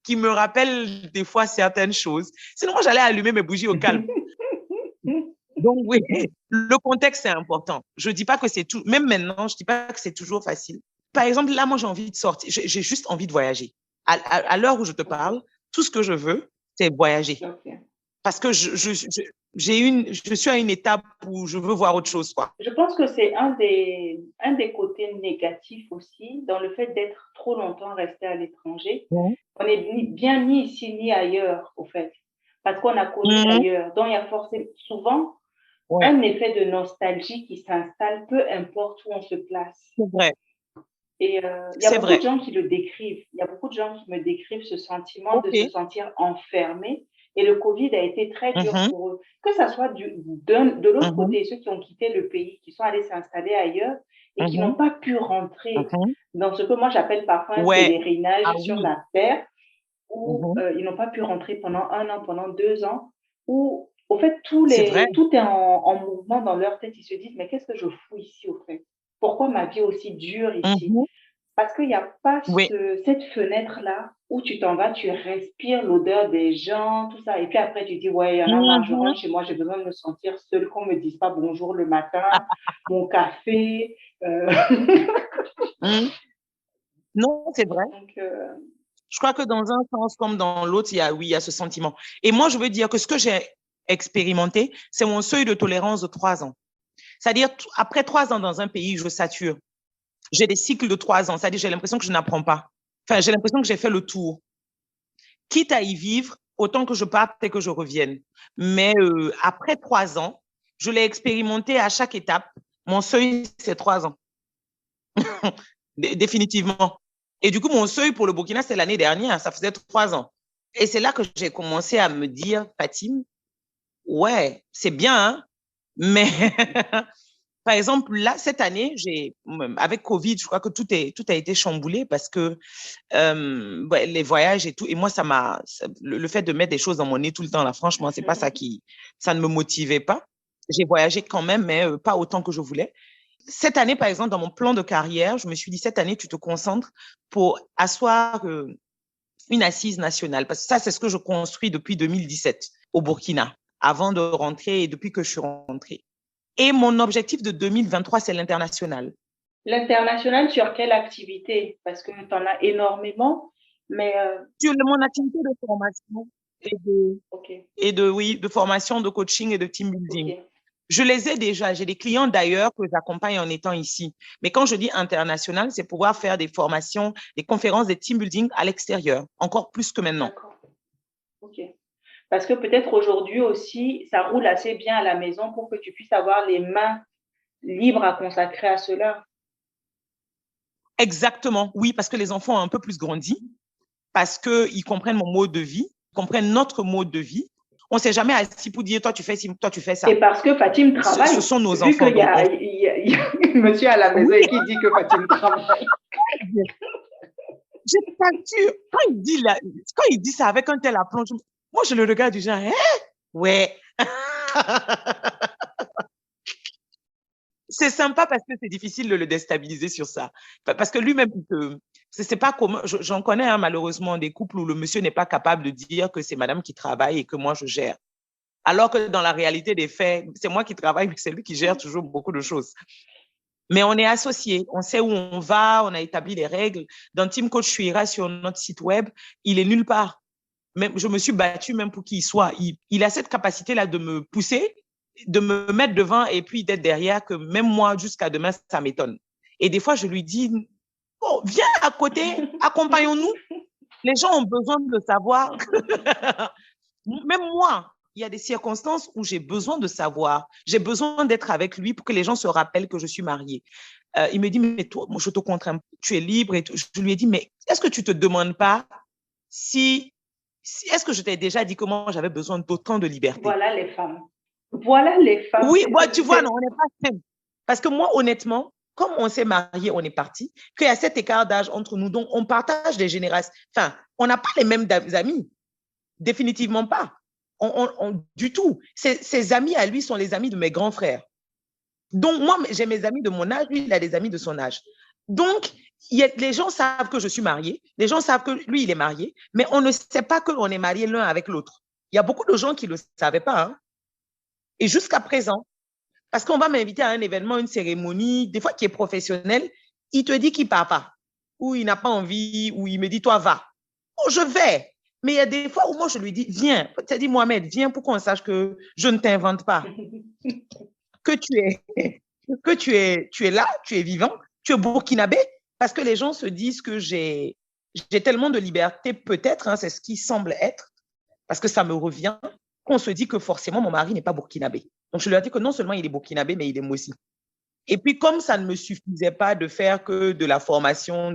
qui me rappellent des fois certaines choses. Sinon, moi, j'allais allumer mes bougies au calme. Donc, oui, le contexte, c'est important. Je ne dis pas que c'est tout, même maintenant, je ne dis pas que c'est toujours facile. Par exemple, là, moi, j'ai envie de sortir. J'ai juste envie de voyager. À l'heure où je te parle, tout ce que je veux, c'est voyager. Okay. Parce que je suis à une étape où je veux voir autre chose, quoi. Je pense que c'est un des côtés négatifs aussi, dans le fait d'être trop longtemps resté à l'étranger. On n'est bien ni ici ni ailleurs, au fait, parce qu'on a connu ailleurs. Donc, il y a forcément souvent un effet de nostalgie qui s'installe, peu importe où on se place. C'est vrai. Et il y a beaucoup de gens qui le décrivent. Il y a beaucoup de gens qui me décrivent ce sentiment de se sentir enfermé. Et le Covid a été très dur pour eux. Que ça soit de l'autre côté, ceux qui ont quitté le pays, qui sont allés s'installer ailleurs et qui n'ont pas pu rentrer dans ce que moi j'appelle parfois un pèlerinage sur la terre, où ils n'ont pas pu rentrer pendant 1 an, pendant 2 ans, où au fait tout est en mouvement dans leur tête. Ils se disent, mais qu'est-ce que je fous ici au fait? Pourquoi ma vie est aussi dure ici? Parce qu'il n'y a pas cette fenêtre-là où tu t'en vas, tu respires l'odeur des gens, tout ça. Et puis après, tu dis, ouais, il y en a marre, je rentre chez moi, j'ai besoin de me sentir seule, qu'on ne me dise pas bonjour le matin, mon café. Non, c'est vrai. Donc, je crois que dans un sens comme dans l'autre, il y a ce sentiment. Et moi, je veux dire que ce que j'ai expérimenté, c'est mon seuil de tolérance de 3 ans. C'est-à-dire, après 3 ans dans un pays, je sature. J'ai des cycles de 3 ans, c'est-à-dire j'ai l'impression que je n'apprends pas. Enfin, j'ai l'impression que j'ai fait le tour. Quitte à y vivre, autant que je parte et que je revienne. Mais après 3 ans, je l'ai expérimenté à chaque étape. Mon seuil, c'est 3 ans. Définitivement. Et du coup, mon seuil pour le Burkina, c'est l'année dernière. Ça faisait 3 ans. Et c'est là que j'ai commencé à me dire, Fatim, ouais, c'est bien, hein, mais par exemple, là, cette année, avec Covid, je crois que tout a été chamboulé parce que les voyages et tout. Et moi, le fait de mettre des choses dans mon nez tout le temps, là, franchement, c'est pas ça ça ne me motivait pas. J'ai voyagé quand même, mais pas autant que je voulais. Cette année, par exemple, dans mon plan de carrière, je me suis dit, cette année, tu te concentres pour asseoir une assise nationale. Parce que ça, c'est ce que je construis depuis 2017 au Burkina, avant de rentrer et depuis que je suis rentrée. Et mon objectif de 2023, c'est l'international. L'international, sur quelle activité? Parce que tu en as énormément, mais… Sur mon activité de formation de formation, de coaching et de team building. Je les ai déjà. J'ai des clients d'ailleurs que j'accompagne en étant ici. Mais quand je dis international, c'est pouvoir faire des formations, des conférences, des team building à l'extérieur, encore plus que maintenant. D'accord. OK. Parce que peut-être aujourd'hui aussi, ça roule assez bien à la maison pour que tu puisses avoir les mains libres à consacrer à cela. Exactement, oui, parce que les enfants ont un peu plus grandi, parce qu'ils comprennent mon mode de vie, comprennent notre mode de vie. On ne s'est jamais assis pour dire, toi, tu fais ci, toi, tu fais ça. Et parce que Fatim travaille. Ce sont nos Vu enfants. Vu qu'il y a monsieur à la maison et qui dit que Fatim travaille. Je t'assure, quand il dit ça avec un tel aplomb, moi, je le regarde du genre, hein? Ouais. C'est sympa parce que c'est difficile de le déstabiliser sur ça. Parce que lui-même, c'est pas commun. J'en connais, hein, malheureusement, des couples où le monsieur n'est pas capable de dire que c'est madame qui travaille et que moi, je gère. Alors que dans la réalité des faits, c'est moi qui travaille, mais c'est lui qui gère toujours beaucoup de choses. Mais on est associés, on sait où on va, on a établi les règles. Dans Team Coach Chuira, sur notre site web, il est nulle part. Même, je me suis battue même pour qu'il soit. Il a cette capacité-là de me pousser, de me mettre devant et puis d'être derrière, que même moi, jusqu'à demain, ça m'étonne. Et des fois, je lui dis, oh, viens à côté, accompagnons-nous. Les gens ont besoin de savoir. Même moi, il y a des circonstances où j'ai besoin de savoir. J'ai besoin d'être avec lui pour que les gens se rappellent que je suis mariée. Il me dit, mais toi, moi, je te contrains, tu es libre. Et tout. Je lui ai dit, mais est-ce que tu te demandes pas est-ce que je t'ai déjà dit comment j'avais besoin d'autant de liberté? Voilà les femmes. Voilà les femmes. Oui, tu vois, non, on n'est pas simple. Parce que moi, honnêtement, comme on s'est mariés, on est partis, qu'il y a cet écart d'âge entre nous, donc on partage des générations. Enfin, on n'a pas les mêmes amis. Définitivement pas. Du tout. Ses amis à lui sont les amis de mes grands frères. Donc, moi, j'ai mes amis de mon âge, lui, il a des amis de son âge. Donc, les gens savent que je suis mariée, les gens savent que lui, il est marié, mais on ne sait pas qu'on est mariés l'un avec l'autre. Il y a beaucoup de gens qui ne le savaient pas. Hein. Et jusqu'à présent, parce qu'on va m'inviter à un événement, une cérémonie, des fois qui est professionnelle, il te dit qu'il ne part pas, ou il n'a pas envie, ou il me dit, toi, va. Oh, je vais. Mais il y a des fois où moi, je lui dis, viens. Tu as dit, Mohamed, viens pour qu'on sache que je ne t'invente pas. Que tu es là, tu es vivant, tu es burkinabé, parce que les gens se disent que j'ai tellement de liberté, peut-être, hein, c'est ce qui semble être, parce que ça me revient, qu'on se dit que forcément, mon mari n'est pas burkinabé. Donc, je lui ai dit que non seulement il est burkinabé, mais il est moi aussi. Et puis, comme ça ne me suffisait pas de faire que de la formation,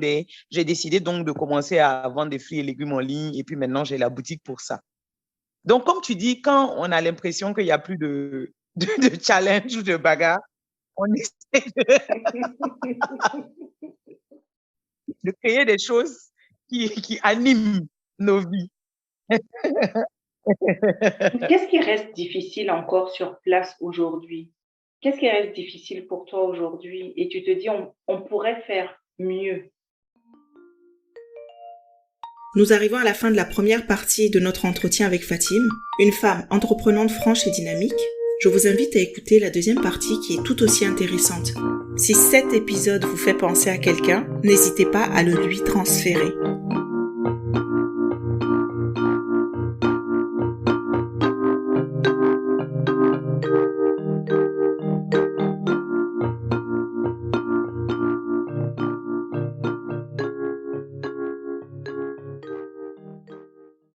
j'ai décidé donc de commencer à vendre des fruits et légumes en ligne. Et puis maintenant, j'ai la boutique pour ça. Donc, comme tu dis, quand on a l'impression qu'il n'y a plus de challenge ou de bagarre, on essaie de créer des choses qui animent nos vies. Qu'est-ce qui reste difficile encore sur place aujourd'hui? Qu'est-ce qui reste difficile pour toi aujourd'hui? Et tu te dis, on pourrait faire mieux. Nous arrivons à la fin de la première partie de notre entretien avec Fatim, une femme entreprenante, franche et dynamique. Je vous invite à écouter la deuxième partie qui est tout aussi intéressante. Si cet épisode vous fait penser à quelqu'un, n'hésitez pas à le lui transférer.